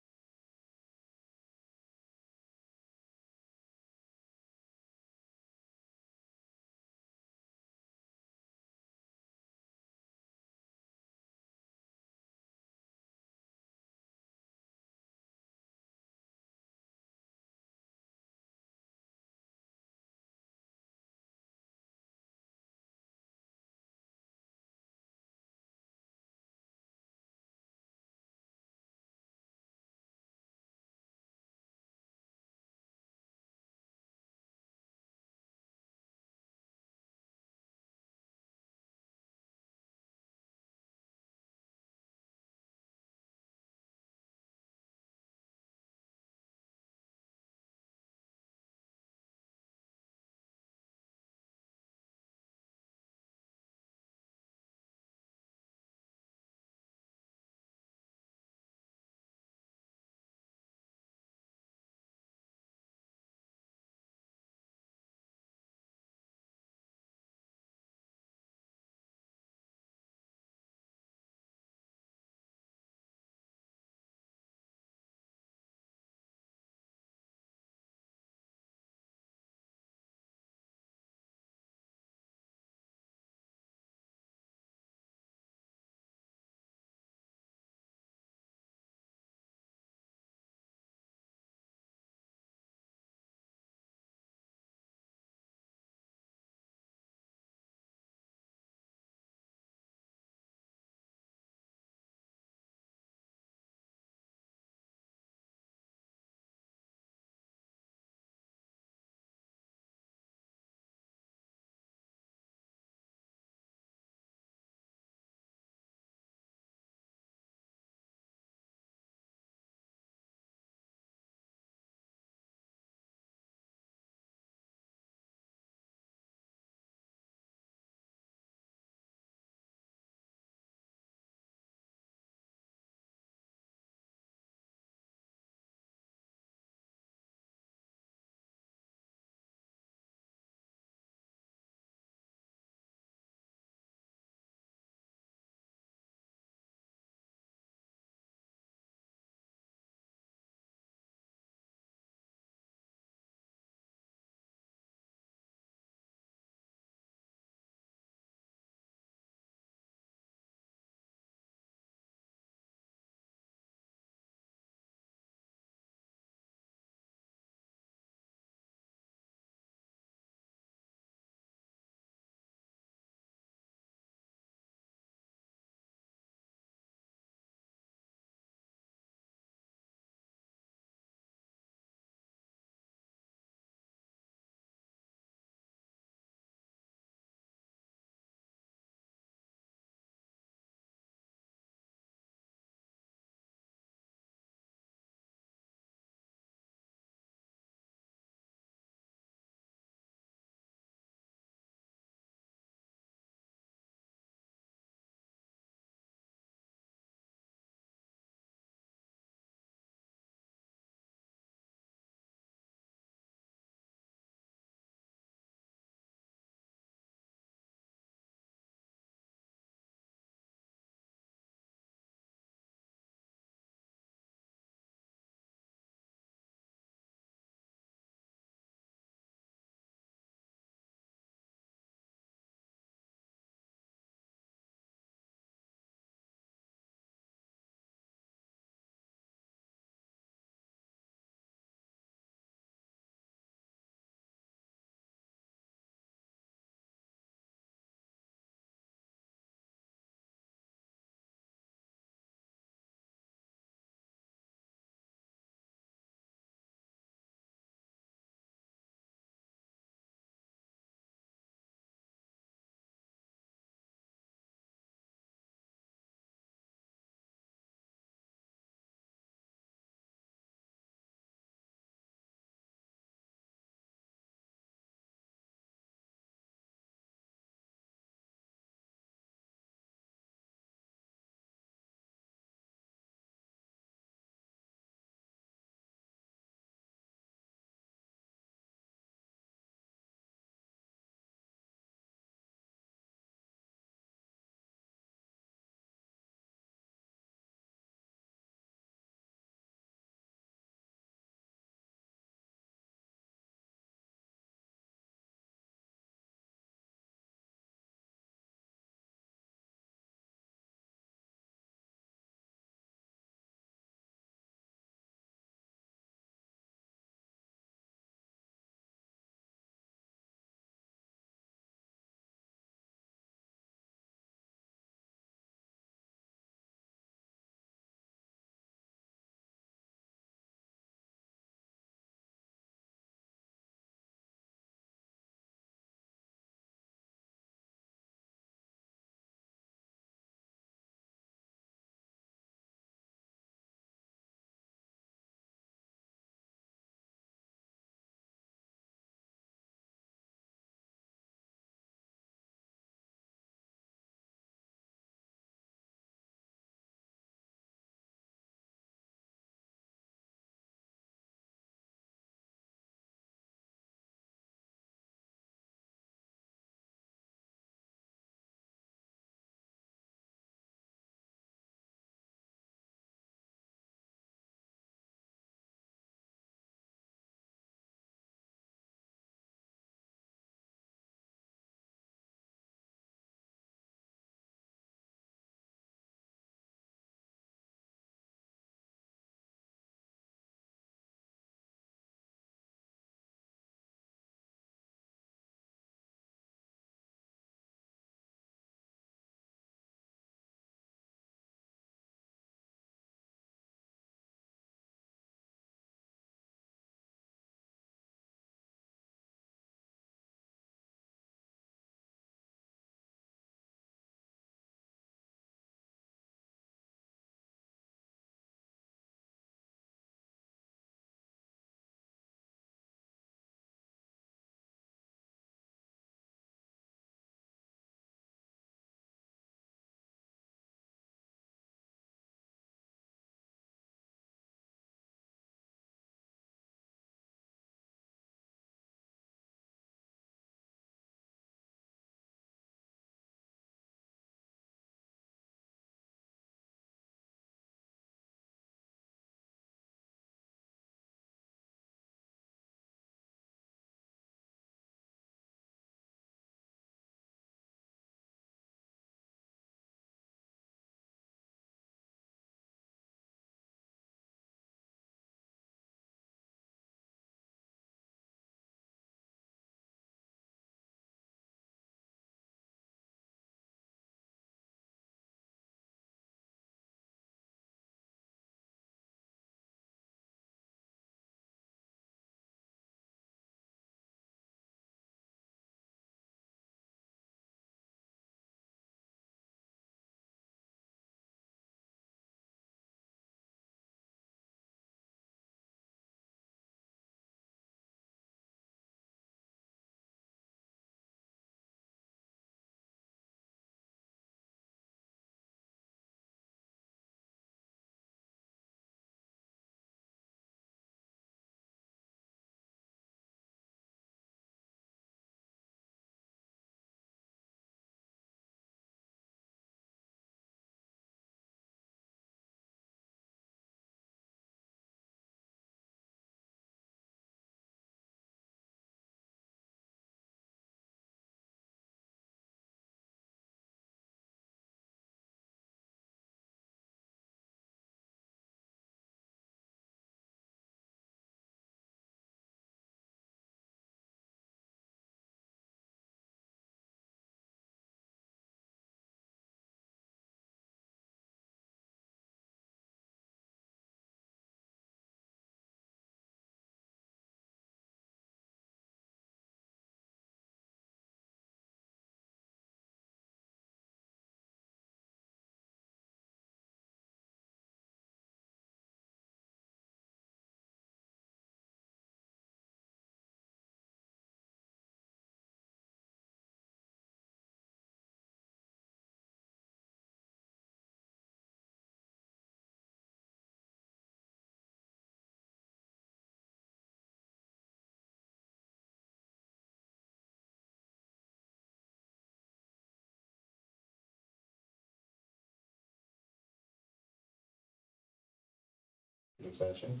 Session.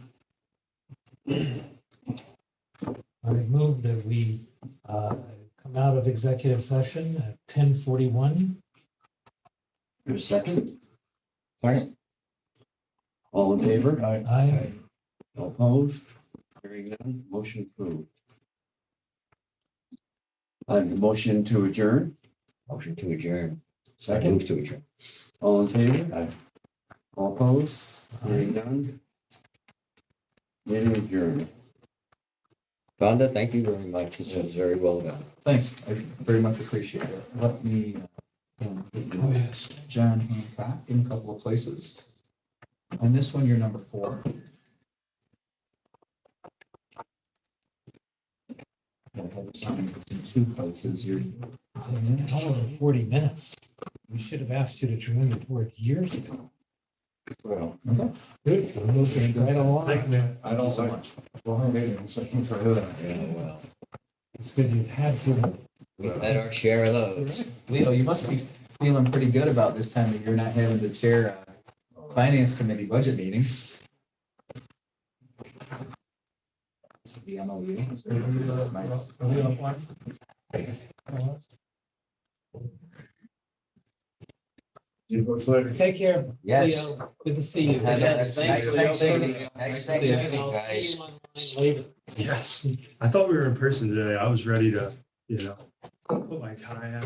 I move that we come out of executive session at 10:41. Your second? Second. All in favor? I All opposed? Hearing none, motion approved. Motion to adjourn, Motion to adjourn. second. Move to adjourn. All in favor? All opposed? Hearing none. Meeting adjourned. Fonda, thank you very much. This was very well done. Thanks, I very much appreciate it. Let me, John Hancock in a couple of places. And this one, you're number 4. I have signed this in 2 places. You're It's an hour and 40 minutes. We should have asked you to join the board years ago. Well, Good, we're moving right along. I don't so much. Yeah, well, It's good you've had to. we've had our share of those. Leo, you must be feeling pretty good about this time of year not having to chair finance committee budget meetings. This is the MOU. Take care. Yes. Leo. Good to see you. Have a Yes, nice thanks, Leo. Thanksgiving. Nice Thanksgiving, I'll see guys. you online later. Yes, I thought we were in person today. I was ready to, put my tie on.